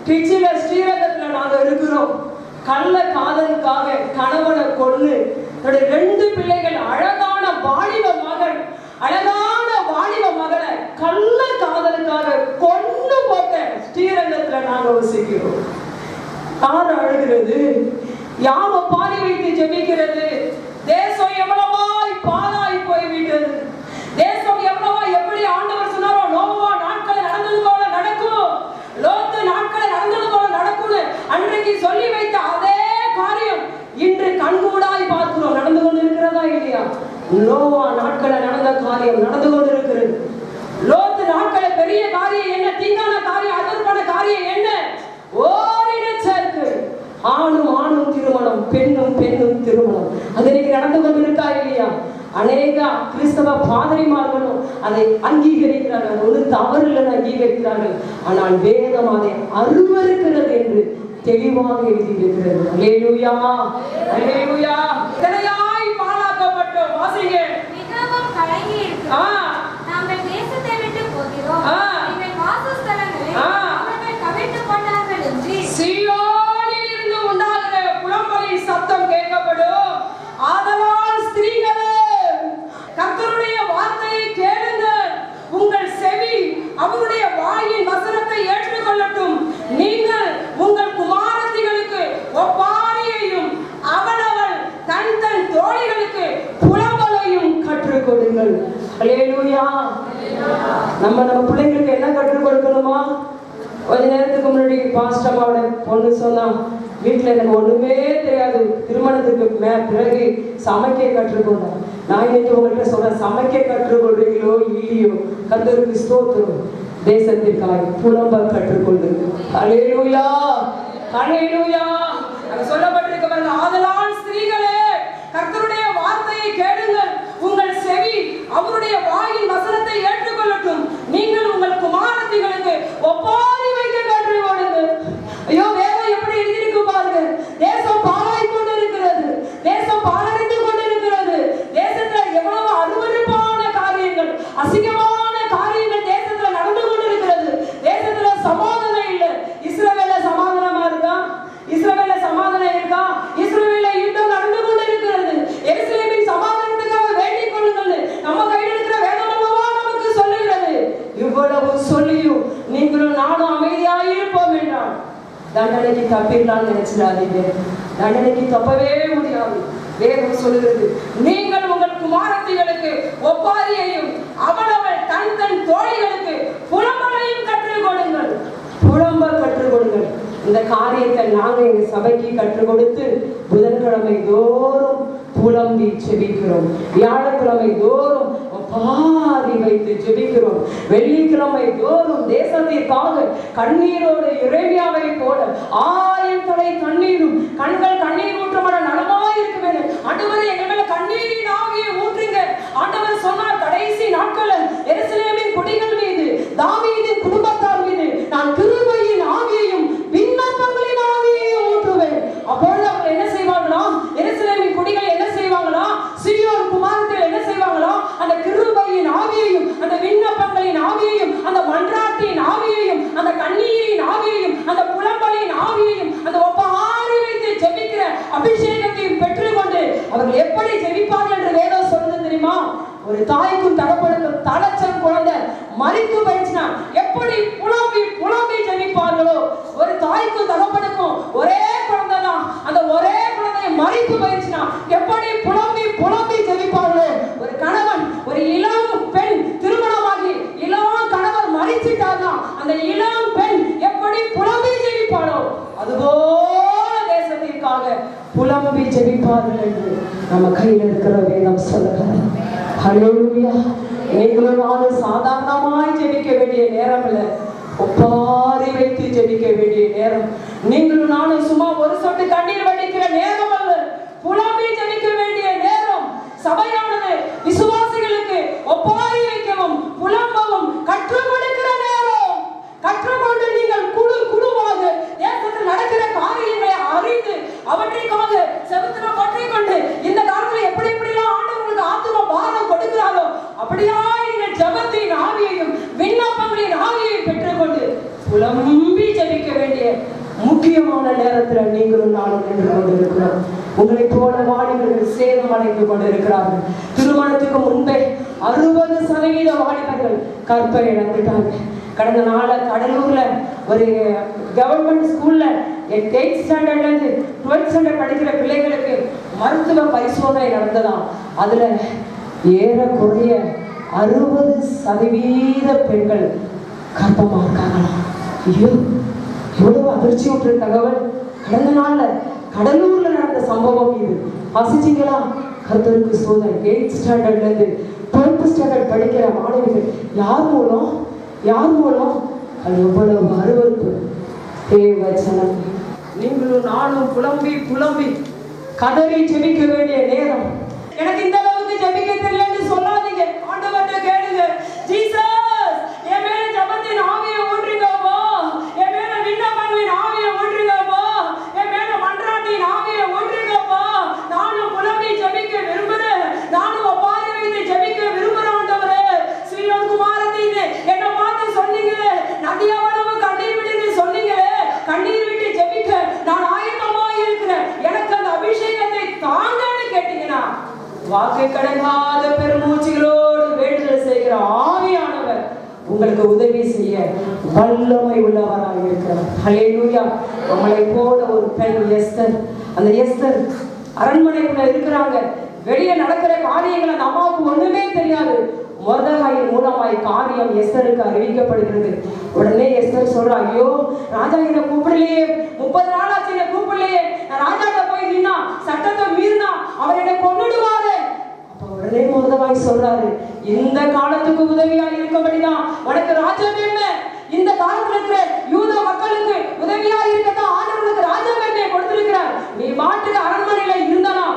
திருச்சியில ஸ்ரீரங்கத்துல நாங்க இருக்கிறோம். கள்ள காதலுக்காக கணவனை கொண்டு 2 பிள்ளைகள், அழகான வாலிப மகன், அழகான வாலிப மகனை கள்ள காதலுக்காக கொண்டு போட்ட ஸ்ரீரங்கத்துல நாங்க வசிக்கிறோம். யார் அழுகிறது? யாவ பாடி வைத்து ஜெபிக்கிறது? தேசம் எவ்வளவாய் பாழாய் போய்விட்டது. தேசம் எவ்வளவா, எப்படி ஆண்டவர் சொன்னாரோ, நோவா நாட்களை நடந்தது போல நடக்கும், லோத்து நாட்களை நடந்தது போல நடக்கும்னு அன்றைக்கு சொல்லி வைத்த அதே காரியம் இன்று கண்கூடாய் பார்க்கிறோம். நடந்து கொண்டு இருக்கிறதா இல்லையா? நோவா நாட்களை நடந்த காரியம் நடந்து கொண்டு இருக்கிறது. லோத்து நாட்களை பெரிய காரியம் என்ன? தீங்கான காரியம், அதற்கான காரியம் என்ன? ஓரின சேர்க்கை. ஆணும் ஆணும் திருமணம், பெண்ணும் பெண்ணும் திருமணம். அது இன்னைக்கு நடந்து கொண்டு இருக்கா இல்லையா? அநேக கிறிஸ்தவ பாதிரிமார்களும் அதை அங்கீகரிக்கிறார்கள். ஒரு தவறு இல்லைன்னு அங்கீகரிக்கிறார்கள். ஆனால் வேதம் அதை அருவருக்கிறது என்று தெளிவாக எழுதியிருக்கிறது. அல்லேலூயா, அல்லேலூயா. எத்தனையாய் பாழாக்கப்பட்டோம். வாசிங்க. மிகவும் கலங்கி இருக்கிறோம். நாங்கள் தேசத்தை விட்டு போகிறோம். எங்கள் வாசஸ்தலங்களை அவர்கள் கவிழ்த்து போட்டார்கள் என்று சீயோனில் இருந்து உண்டாகிற புலம்பலின் சத்தம் கேட்கப்படும். ஆதலால் ஸ்திரீகளே, கர்த்தருடைய வார்த்தையை கேளுங்கள். உங்கள் செவி அவருடைய வாயின் வசனத்தை ஏற்றுக்கொள்ளட்டும். நீங்கள் உங்கள் குமாரத்திகளுக்கு ஒப்பாரியையும் அவளவள் தன் தன் தோழிகளுக்கு புலம்பலையும் கற்றுக் கொடுங்கள். அல்லேலூயா. நம்ம பிள்ளைங்களுக்கு என்ன கற்றுக் கொடுக்கணுமா? கொஞ்ச நேரத்துக்கு முன்னாடி பாஸ்டர் அம்மாவோட பொண்ணு சொன்னா, வீட்டில் எனக்கு ஒண்ணுமே தெரியாது, திருமணத்துக்கு பிறகு சமைக்க கற்றுக்கொண்டேன். நான் இன்னைக்கு உங்கள்கிட்ட சொல்றேன், சமைக்க கற்றுக்கொள்றீங்களோ இல்லையோ, கர்த்தருக்கு ஸ்தோத்திரம். தேசத்திற்காக புலம்ப கற்றுக்கொண்டு. அல்லேலூயா, அல்லேலூயா. அங்க சொல்லப்பட்டிருக்க பாருங்க, ஆதலால் ஸ்திரீகளே, கர்த்தருடைய வார்த்தையை கேளுங்கள். உங்கள் செவி அவருடைய வாயின் வசனத்தை ஏற்றுக்கொள்ளட்டும். நீங்கள் உங்கள் குமாரத்திகளுக்கு ஒப்பாரி வைக்க கற்றுக்கொள்ளுங்கள். ஐயோ, வேதம் எப்படி எழுதியிருக்கு பாருங்க. தேசம் பாழாய் கொண்டிருக்கிறது, தேசம் பாழடைந்து கொண்டிருக்கிறது. தேசத்துல எவ்வளவு அருவருப்பான காரியங்கள், அசிங்கமான காரியங்கள் தேசத்துல நடந்து கொண்டிருக்கிறது. தேசத்துல சமாதானம் இல்லை. இஸ்ரவேல்ல சமாதானமா இருக்கா? இஸ்ரவேல்ல சமாதானம் இருக்கா? இஸ்ரவேல்ல யுத்தம் நடந்து கொண்டிருக்கிறது. எருசலேமின் சமாதானத்துக்காக வேண்டிக் கொள்ளுங்கள். நம்ம கையில் இருக்கிற வேதம் அல்லவா நமக்கு சொல்லுகிறது. இவ்வளவு சொல்லியும் நீங்களும் நானும் அமைதியாக இருப்போம் என்றால் தண்டனைக்கு தப்பிடலாம்னு நினைச்சிடாதீங்க. தண்டனைக்கு தப்பவே முடியாது. வேதம் சொல்லுகிறது, நீங்கள் உங்கள் குமாரத்திகளுக்கு ஒப்பாரியையும் அவளவள் தன் தன் தோழிகளுக்கு புலம்பலையும் கற்றுக் கொடுங்கள். புலம்ப கற்றுக் கொடுங்கள். இந்த காரியத்தை நாங்க எங்க சபைக்கு கற்றுக் கொடுத்து புதன்கிழமை தோறும் புலம்பி ஜெபிக்கிறோம். வியாழக்கிழமை தோறும் பாதி வைத்து ஜெபிக்கிறோம். வெள்ளிக்கிழமை தோறும் தேசத்திற்காக கண்ணீரோடு எரேமியாவை போல 1000 தலை தண்ணீரும் கண்கள் கண்ணீர் ஊற்றமான நலமாய் இருக்க வேண்டும். ஆண்டவரே, எங்கள் மேல கண்ணீரின் ஆவியை ஊற்றுங்க. ஆண்டவர் சொன்னார், கடைசி நாட்களில் எருசலேமின் குடிகள் மீது, தாவீதின் குடும்பத்தார் மீது நான் கிருபையின் ஆவியையும் விண்ணப்பங்களின் ஆவியையும் ஊற்றுவேன். அப்பொழுது அவங்க என்ன செய்வாங்களா? எருசலேமின் குடிகள் என்ன செய்வாங்களா? சீயோன் குமாரத்திகள் என்ன செய்வாங்களா? அந்த கிருபையின் ஆவியையும், அந்த விண்ணப்பங்களின் ஆவியையும், அந்த மன்றாட்டின் ஆவியையும், அந்த கண்ணீரின் ஆவியையும், அந்த புலம்பலின் ஆவியையும், அந்த ஒப்பாரி வைத்து ஜெபிக்கிற அபிஷேகத்தையும் பெற்றுக்கொண்டு அவர்கள் எப்படி ஜெபிப்பார்கள் என்று வேதம் சொல்லுது தெரியுமா? ஒரு தாய்க்கும் தகப்பனுக்கும் தலைச்சல் குழந்தை மரித்து போயிடுச்சுனா எப்படி புலம்பி புலம்பி ஜெபிப்பார்களோ, ஒரு தாய்க்கும் தகப்பனுக்கும் ஒரே குழந்தை தான், அந்த ஒரே குழந்தைய மரித்து போயிடுச்சுனா எப்படி புலம்பி புலம்பி ஜெபிப்பார்களோ, ஒரு கணவன் ஒரு இளம் பெண் திருமணமாகி இளம் கணவர் மரிச்சிட்டார்னா அந்த இளம் பெண் எப்படி புலம்பி ஜெபிப்பாளோ, அதுபோல தேசத்திற்காக புலம்பி ஜெபிப்பார்கள் என்று நம்ம கையில் இருக்கிற வேதம் சொல்லுகிறது. ஹல்லேலூயா. நீங்களும் நானும் சாதாரணமாய் ஜெபிக்க வேண்டிய நேரம் இல்லை, ஒப்பாரி வைத்து ஜெபிக்க வேண்டிய நேரம். நீங்களும் நானும் சும்மா ஒரு சொட்டு கண்ணீர் வடிக்கிற நேரம் அல்ல, புலம்பி நேரத்துல நீங்களும் நானும் நின்று கொண்டிருக்கிறோம். உங்களை போல வாலிபர்கள் சேதம் அடைந்து கொண்டிருக்கிறார்கள். திருமணத்துக்கு முன்பே 60% வாலிபர்கள் கற்பை இழந்துட்டாங்க. கடந்த நாள கடலூர்ல ஒரு கவர்மெண்ட் ஸ்கூல்ல 8th ஸ்டாண்டர்ட்ல இருந்து 12th ஸ்டாண்டர்ட் படிக்கிற பிள்ளைகளுக்கு மருத்துவ பரிசோதனை நடந்ததாம். அதுல ஏறக்குறைய 60% பெண்கள் கர்ப்பமா இருக்காங்களாம். ஐயோ, எவ்வளவு அதிர்ச்சி ஊற்ற தகவல்! கடந்த நாள்ல கடலூர்ல நடந்த சம்பவம் இது. வாசிச்சீங்களா? கர்த்தருக்கு சோதனை. 8th ஸ்டாண்டர்ட்ல இருந்து 12th ஸ்டாண்டர்ட் படிக்கிற மாணவிகள் யார் மூலம் அது எவ்வளவு அருவருப்பு! தேவச்சனம், நீங்களும் நானும் புலம்பி கதறி ஜெபிக்க வேண்டிய நேரம். எனக்கு இந்த அளவுக்கு ஜெபிக்க தெரியலன்னு சொல்லாதீங்க. ஆண்டவர்கிட்ட கேளுங்க. ஜீசஸ், என் மேல ஜெபத்தின் ஆவியை ஊற்றுங்கப்பா, என் மேல விண்ணப்பங்களின் ஆவியை ஊற்றுங்கப்பா, என் மேல மன்றாட்டின் ஆவியை ஊற்றுங்கப்பா. நானும் புலம்பி ஜெபிக்க விரும்புறேன். நானும் ஒப்பாரி வைத்து ஜெபிக்க விரும்புறேன். ஆண்டவரே, ஸ்ரீயோன் குமாரத்தின்னு என்ன பார்த்து சொன்னீங்களே, நதியவளவு கண்ணீர் விடுன்னு சொன்னீங்களே, கண்ணீர் விட்டு ஜெபிக்க நான் ஆயத்தமாக இருக்கிறேன். எனக்கு அந்த அபிஷேகத்தை தாங்கன்னு கேட்டீங்கன்னா, வாக்கு கடங்காத பெருமூச்சுகளோடு வேண்டுதல் செய்கிற ஆவியானவர் உங்களுக்கு உதவி செய்ய வல்லமை உள்ளவராக இருக்கிறார். ஹல்லேலூயா! நம்மளை போல ஒரு பெண் எஸ்தர். அந்த எஸ்தர் அரண்மனைக்குள்ள இருக்கிறாங்க. வெளியே நடக்கிற காரியங்கள் அந்த அம்மாவுக்கு ஒண்ணுமே தெரியாது. மொர்தெகாயின் மூலமாய் காரியம் எஸ்தருக்கு அறிவிக்கப்படுகிறது. உடனே எஸ்தர் சொல்றா, ஐயோ, ராஜா என்ன கூப்பிடலையே, 30 நாள் ஆச்சு என்ன கூப்பிடலையே, நான் ராஜாட்ட போய் நின்னா சட்டத்தை மீறினா அவர் என்னை கொன்னுடுவாரு. அப்ப உடனே மொர்தெகாய் சொல்றாரு, இந்த காலத்துக்கு உதவியா இருக்கபடிதான் உனக்கு ராஜ்யம் என்ன, இந்த காலத்துல இருக்கிற யூத மக்களுக்கு உதவியா இருக்கதான் ஆண்டவருக்கு ராஜ்யம் என்ன கொடுத்திருக்கிறார். நீ பாட்டுக்கு அரண்மனையில இருந்தானா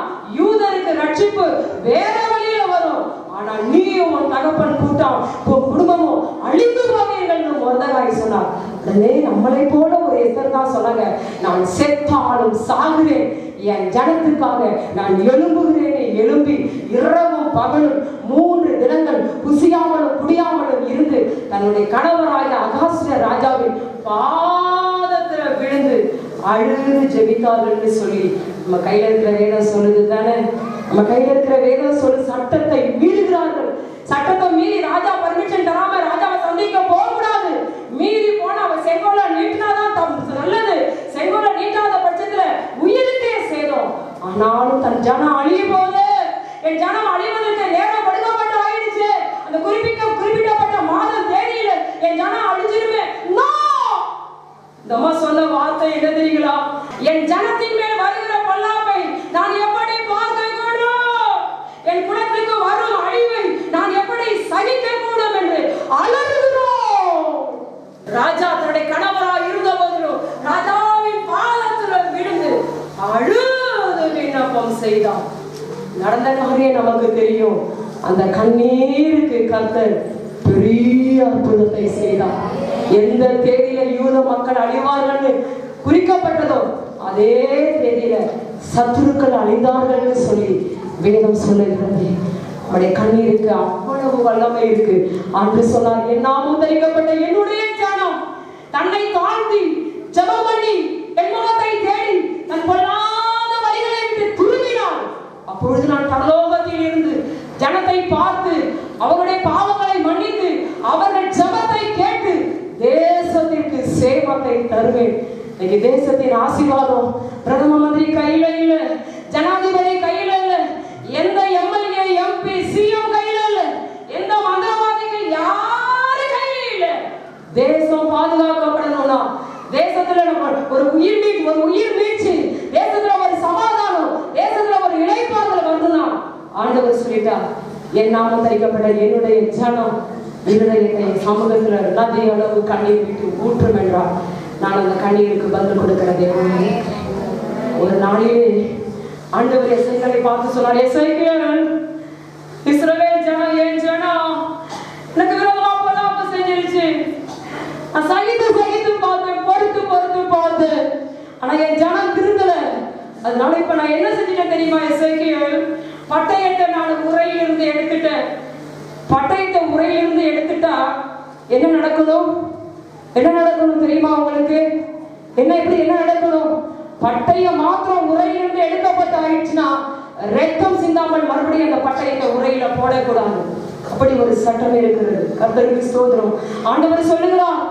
யூதருக்கு ரட்சிப்பு வேற வழியில வரும். ஆனா நீயும் உன் தகப்பன் கூட்டம் குடும்பமும் அழிந்து போவீங்கள்னு மொர்தெகாய் சொன்னார். உடனே நம்மளை போல ஒரு எஸ்தர் தான் சொன்னாங்க, நான் செத்தாலும் சாகுறேன், என் ஜனத்துக்காக நான் எழும்பி இரவும் பகலும் 3 தினங்கள் குசியாமலும் குடியாமலும் இருந்து தன்னுடைய கணவராக அகாஸ்வர ராஜாவின் பாதத்துல விழுந்து அழுது ஜெபித்தார்கள் சொல்லி நம்ம கையில இருக்கிற வேதம் சொல்லுது தானே. நம்ம கையில இருக்கிற வேதம் சொல்லு, சட்டத்தை மீறுகிறார்கள். சட்டத்தை மீறி ராஜா பர்மிஷன் தராம ராஜாவை சந்திக்க போக கூடாது. மீறி போனா அவர் செங்கோலை நீட்டினாதான் நல்லது. செங்கோலை நீட்டாத பட்சத்துல உயிருக்கே சேதம். ஆனாலும் தன் ஜனம் அழிய போது, என் ஜனம் அழிவதற்கு நேரம் படுக்கப்பட்டு ஆயிடுச்சு, அந்த குறிப்பிட்டப்பட்ட மாதம் தேதியில என் ஜனம் அழிஞ்சிருமே. நம்ம சொன்ன வார்த்தை என்ன தெரியுங்களா? என் ஜனத்தின் மேல் வருகிற பல்லாப்பை நான் எப்படி பார்க்க கூடும், என் குலத்துக்கு வரும் அழிவை நான் எப்படி சகிக்க கூடும் என்று அலறுகிறோம். ராஜா தன்னுடைய கணவராக இருந்த போதிலும் ராஜாவின் பாதத்தில் விழுந்து அழுது விண்ணப்பம் செய்தான். நடந்த காரியம் நமக்கு தெரியும். அந்த கண்ணீருக்கு கர்த்தர் பெரிய அற்புதத்தை செய்தார். எந்த தேதியில யூத மக்கள் அழிவார்கள் குறிக்கப்பட்டதோ அதே தேதியில சத்துருக்கள் அழிந்தார்கள் சொல்லி வேதம் சொல்லுகிறது. அவருடைய கண்ணீருக்கு அவ்வளவு வல்லமை இருக்கு. அன்று சொன்னார், என் நாமம் தரிக்கப்பட்ட என்னுடைய ஜனம் தன்னை தாழ்த்தி ஜெபம் பண்ணி என் முகத்தை தேடி தன் பொல்லாத வழிகளை விட்டு திரும்பினார். அப்பொழுது நான் பரலோகத்தில் இருந்து ஜனத்தை பார்த்து அவருடைய பாவங்களை மன்னித்து அவர்கள் ஜெபத்தை கேட்டு தேசத்திற்கு சேமத்தை தருவேன். இன்னைக்கு தேசத்தின் ஆசீர்வாதம் பிரதம மந்திரி கையில இல்ல, ஜனாதிபதி கையில இல்ல, எந்த எம்எல்ஏ எம்பி சிஎம் கையில இல்ல, எந்த மந்திரவாதிகள் யாரு கையில இல்ல. தேசம் பாதுகாக்கப்படணும்னா தேசத்துல ஒரு உயிர் மீட்சி, தேசத்துல ஒரு சமாதானம், தேசத்துல ஒரு இளைப்பாறுதல் வரணும்னா ஆண்டவர் சொல்லிட்டா, என் நாமம் தரிக்கப்பட்ட என்னுடைய ஜனம் இருதயத்தை சமூகத்துல நதி அளவு கண்ணீர் விட்டு ஊற்றும் என்றார். நான் அந்த கண்ணீருக்கு பதில் கொடுக்கிற தேவனே. ஒரு நாளிலே ஆண்டவர் எசேக்கியேலை பார்த்து சொன்னார், எசேக்கியேல், இஸ்ரவேல் ஜனம் என் ஜனம் எனக்கு விரோதமா பொல்லாப்பு செஞ்சிருச்சு. நான் சகித்து பொறுத்து பார்த்தேன். ஆனா என் ஜனம் திருந்தல. அதனால இப்ப நான் என்ன செஞ்சிட்டேன் தெரியுமா எசேக்கியேல்? பட்டயத்தை நான் உரையிலிருந்து எடுத்துட்டேன். பட்டயத்தை உரையிலிருந்து எடுத்துட்டா என்ன நடக்கணும் தெரியுமா உங்களுக்கு? என்ன நடக்கணும்? பட்டயம் மாத்திரம் உரையிலிருந்து எடுக்கப்பட்டு ஆயிடுச்சுன்னா ரத்தம் சிந்தாமல் மறுபடியும் அந்த பட்டயத்தை உரையில போடக்கூடாது. அப்படி ஒரு சட்டம் இருக்கிறது. கர்த்தருக்கு ஸ்தோத்திரம். ஆண்டவர் சொல்லுகிறார்,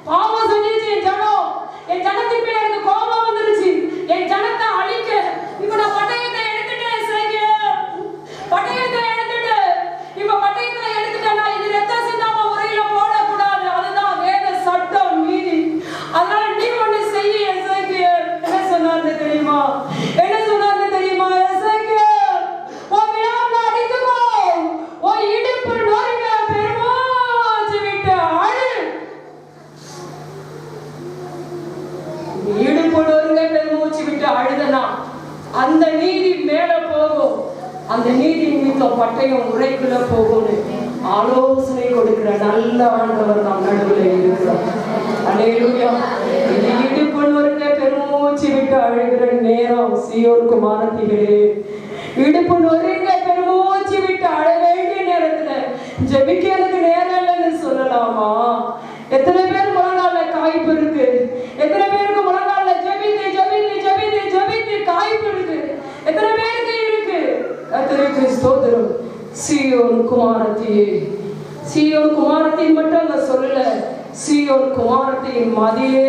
பாவம் செஞ்சிருச்சு என் ஜனத்தின் மேல எனக்கு கோபம் வந்துருச்சு, என் ஜனத்தை அழிக்க இப்ப நான் பட்டயத்தை எடுத்துட்டேன். பட்டயத்தை எடுத்துட்டு இப்ப பட்டயத்தை எடுத்துட்டேன்னா இது ரத்தம் சிந்தாம உரையில போடக்கூடாது. அதுதான் வேத சட்டம் நீதி. அதனால நீ ஒண்ணு செய்ய. என்ன சொன்னார்னு தெரியுமா? என்ன சொன்னார்னு தெரியுமா? அழுதனா அந்த நீதி மேல போகும். அந்த நீதி நிமித்தம் பட்டயம் உரைக்குள்ள போகும்னு ஆலோசனை கொடுக்கிற நல்ல ஆண்டவர் நாம் நடுவில் இருக்கிறோம். அல்லேலூயா. இடுப்புணர்ந்த பெருமூச்சு விட்டு அழுகிற நேரம் சீயோன் குமாரத்திகளே, இடுப்பு நொறுங்க பெருமூச்சு விட்டு அழ வேண்டிய நேரத்துல ஜெபிக்கிறதுக்கு நேரம் இல்லைன்னு சொல்லலாமா? எத்தனை பேர் முழங்கால காய்ப்பு இருக்கு? எத்தனை பேருக்கு முழங்கால ஜெபித்து ஜெபித்து ஜெபித்து ஜெபித்து காய்ப்பு இருக்கு? எத்தனை பேருக்கு இருக்கு? கர்த்தருக்கு ஸ்தோத்திரம். சீயோன் குமாரத்தியே, சீயோன் குமாரத்தின் மட்டும் அங்க சொல்லல, சீயோன் குமாரத்தின் மதிலே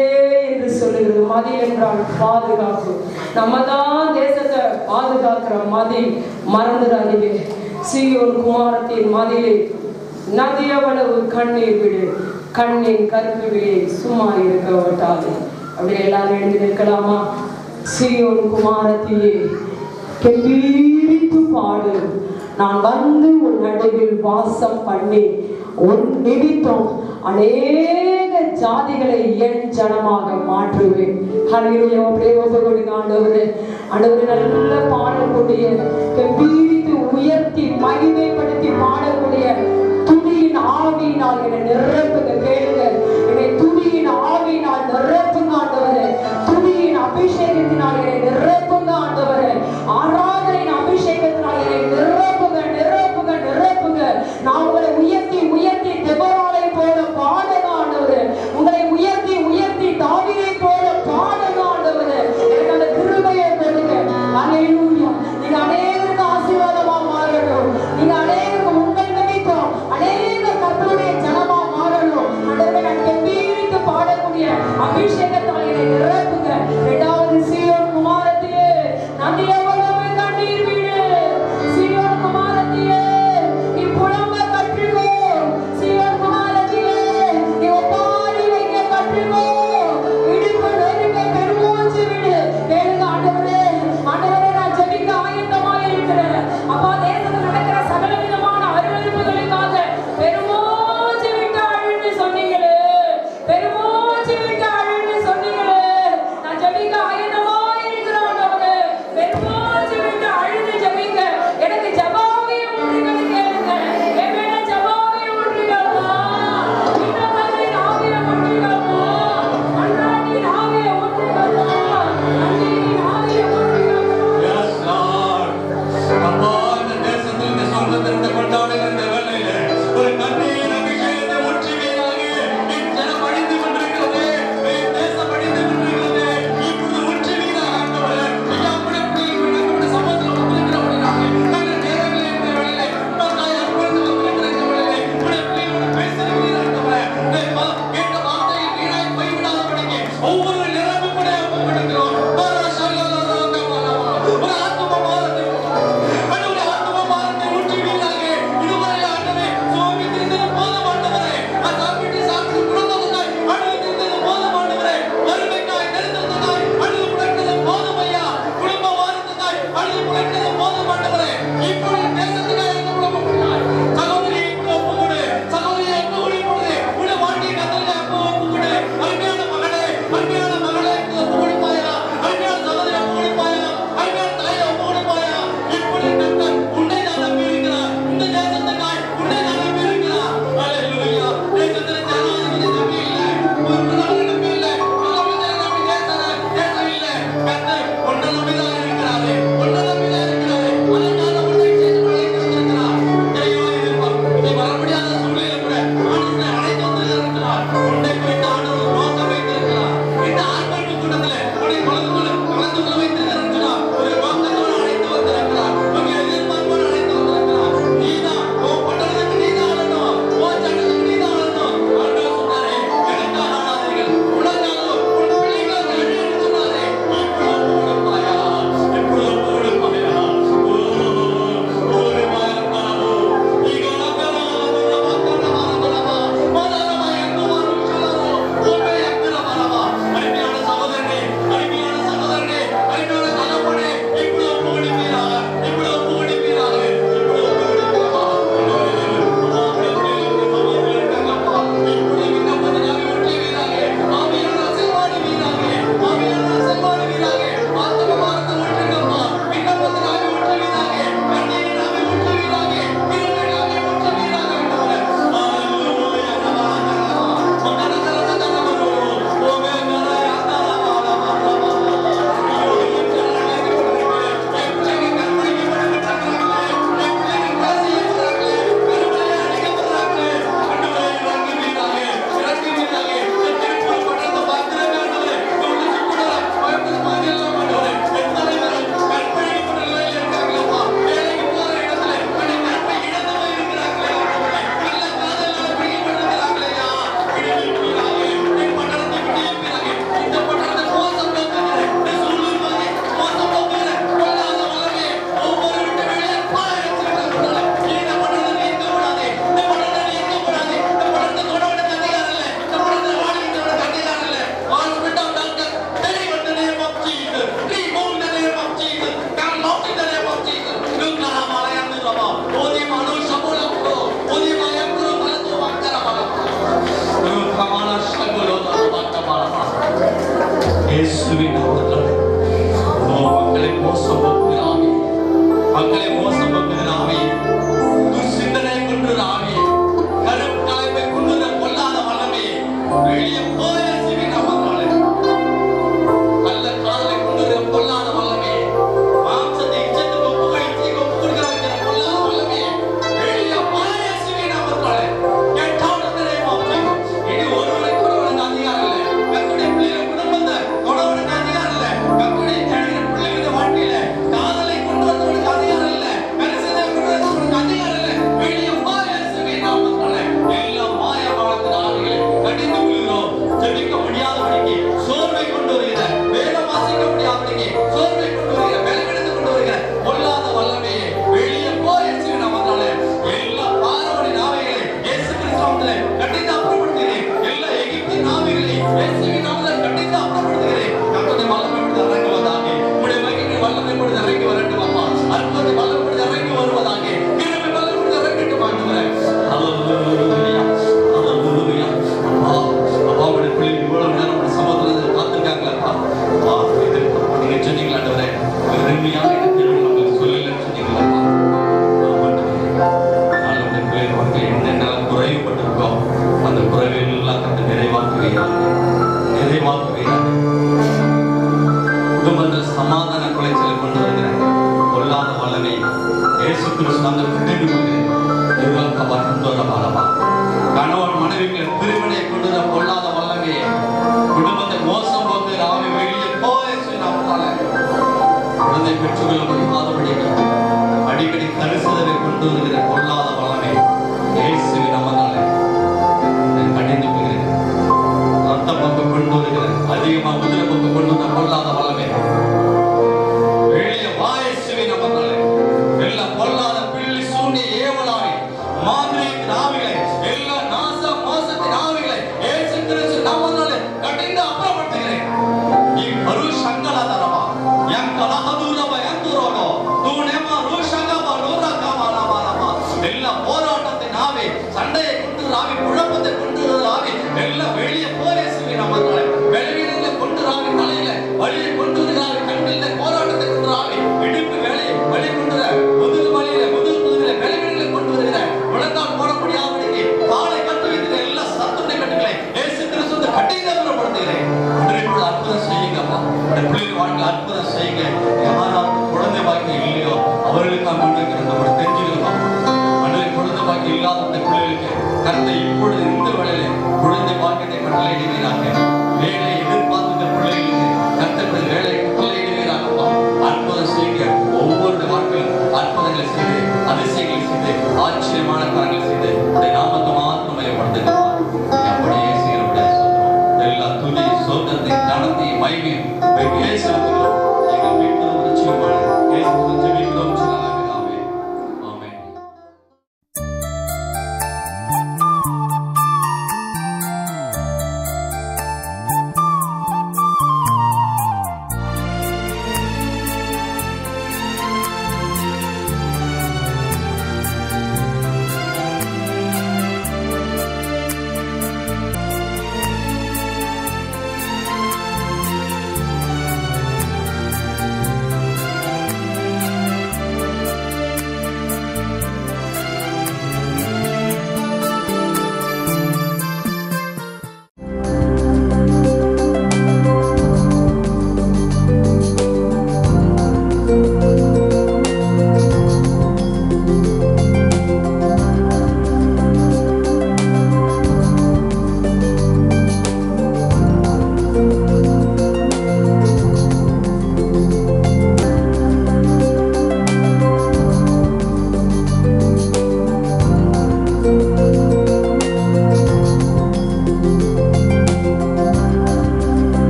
என்று சொல்லுகிறது. மதி என்றால் பாதுகாப்பு. நம்ம தான் தேசத்தை பாதுகாக்கிற மதி, மறந்துடாதீங்க. சீயோன் குமாரத்தின் மதிலே நதியவளவு கண்ணீர் விடு, கண்ணின் கருப்பு விழி சும்மா இருக்க விட்டாது. அப்படி எல்லாரும் எழுதி நிற்கலாமா? சீயோன் குமாரத்தியே கெம்பீரித்து பாடு, நான் வந்து உன் நடுவில் வாசம் பண்ணி உன் நிமித்தம் அநேக ஜாதிகளை என் ஜனமாக மாற்றுவேன். ஹல்லேலூயா. அப்படியே ஒப்பு கொடுங்க. ஆண்டவரே, நல்ல பாடக்கூடிய, கெம்பீரித்து உயர்த்தி மகிமைப்படுத்தி பாடக்கூடிய துதியின் ஆவியினால் என்னை நிரப்புங்க. கேளுங்க, என்னை துதியின் ஆவியினால் நிரப்புங்க ஆண்டவரே. துதியின் அபிஷேகத்தினால் என்னை நிரப்புங்க ஆண்டவரே. ஆராதனையின் அபிஷேகத்தினால் என்னை நிரப்புங்க நிரப்புங்க நிரப்புங்க. நான் உங்களை உயர்த்தி உயர்த்தி தெபோராளை போல பாடுங்க ஆண்டவரே. உங்களை உயர்த்தி உயர்த்தி தாவீதை போல பாடுங்க ஆண்டவரே. எனக்கு அந்த கிருபையை கொடுங்க. அல்லேலூயா. நீங்க அநேகருக்கு ஆசீர்வாதமா மாறணும். நீங்க அநேகருக்கு உங்கள் நிமித்தம் அநேக கர்த்தருடைய ஜனமா மாறணும். ஆண்டவரே, நான் கெம்பீரித்து பாடக்கூடிய அபிஷேகத்தால் என்னை நிரப்புங்க. இரண்டாவது, சீயோன் குமாரத்தியே நதி எவ்வளவு கண்ணீர் வீடு, சீயோன் குமாரத்தியே நீ புலம்ப கற்றுக்கோ, சீயோன் குமாரத்தியே நீ ஒப்பாரி வைக்க கற்றுக்கோ, இடுப்பு நெருங்க பெருமூச்சு விடு. கேளுங்க ஆண்டவரே, ஆண்டவரே, நான் ஜெபிக்க ஆயத்தமாக இருக்கிறேன். அப்பா, தேசத்தில் நடக்கிற சகல விதமான அருவருப்புகளுக்காக பெருமூச்சு விட்டு அழுன்னு சொன்னீங்களே, பெருமூச்சு விட்டு அழுன்னு சொன்னீங்களே. நான் ஜெபிக்க ஆயத்தமாக இருக்கிறேன் ஆண்டவரே. பெருமூச்சு போக்குகிற ஆவி, மக்களை மோசம் போக்குகிற ஆவி, துர்சிந்தனை கொண்டுற ஆவி, கருப்பு கலைப்பை கொண்டுற கொல்லாத வல்லமை வெளியே போய் நாமத்தாலே, நல்ல காதலை கொண்டுற கொல்லாத வல்லமை, மாம்சத்தை இச்சத்துக்கு ஒப்பு கொடுக்கிற வைக்கிற கொல்லாத வல்லமை வெளியே போய் நாமத்தாலே. Get out of the name of Jesus. இனி ஒருவரை கூட உனக்கு அதிகாரம் இல்லை. கர்த்தருடைய பிள்ளைகள் குடும்பத்தை கூட உனக்கு அதிகாரம் இல்லை. கர்த்தருடைய தேடுகிற பிள்ளைகள் வாழ்க்கையில காதலை கொண்டு வரவனுக்கு அதிகாரம் இல்லை. கரிசனை கொண்டு வரவனுக்கு அதிகாரம் இல்லை. வெளியே போய் இயேசுவின் நாமத்தாலே எல்லா மாயமானத்தின் ஆவிகளை கடிந்து விழுகிறோம். ஜெபிக்க முடியாதபடிக்கு சோர்வை கொண்டு வருகிற, வேதம் வாசிக்க முடியாதபடிக்கு சோர்வை கொண்டு வருகிற, பலவீனத்தை கொண்டு வருகிற பொல்லாத வல்லமையை வெளியே போய் இயேசுவின் நாமத்தாலே எல்லா பார்வோனின் ஆவிகளை இயேசு கிறிஸ்துவிலே கண்டித்து அப்புறப்படுத்துகிறேன். எல்லா எகிப்தின் ஆவிகளை இயேசுவின் நாமத்திலே கண்டித்து அப்புறப்படுத்துகிறேன். கர்த்தருடைய வல்லமை பொழுது இறங்கி வருவதாக. உம்முடைய மகிமை வல்லமை பொழுது இறங்கி வரட்டும் அப்பா. அற்புத வல்லமை பொழுது இறங்கி வருவதாக. கிருபை வல்லமை பொழுது இறங்கட்டும் ஆண்டவரே. ஹல்லேலூயா, ஹல்லேலூயா. அப்பா, அப்பா உம்முடைய பிள்ளைகள் இவ்வளவு நேரம் உம்முடைய சமூகத்தில் காத்திருக்காங்களப்பா. அப்பா, இது நீங்க சொன்னீங்களா ஆண்டவரே, பெருமையாக இந்த திருவிழா உங்களுக்கு சொல்லலன்னு சொன்னீங்களப்பா. என்னென்னலாம் குறைவுபட்டிருக்கோ அந்த குறைவெல்லாம் கண்டு நிறைவாக்குவீராக. குடும்பத்தில் சமாதான குலைச்சலை கொண்டு வருகிறேன் கொல்லாத வல்லமை இயேசு கிறிஸ்து அந்த கட்டிட்டு கணவன் மனைவிகளை பிரிவினை கொண்டு வர கொல்லாத வல்லமையை குடும்பத்தை மோசம் போக்குகிற ஆவி வெளியே போய் குழந்தை பெற்றுக்கொள்ள முடியாதபடி அடிக்கடி கரிசலை கொண்டு வருகிற கொல்லாத வல்லமை இயேசுவின் நாமத்தாலே கடிந்து போகிறேன். ரத்த போக்கு கொண்டு வருகிற அதிகமாக குதிரை போக்கு கொண்டு வந்த கொல்லாத வல்லமை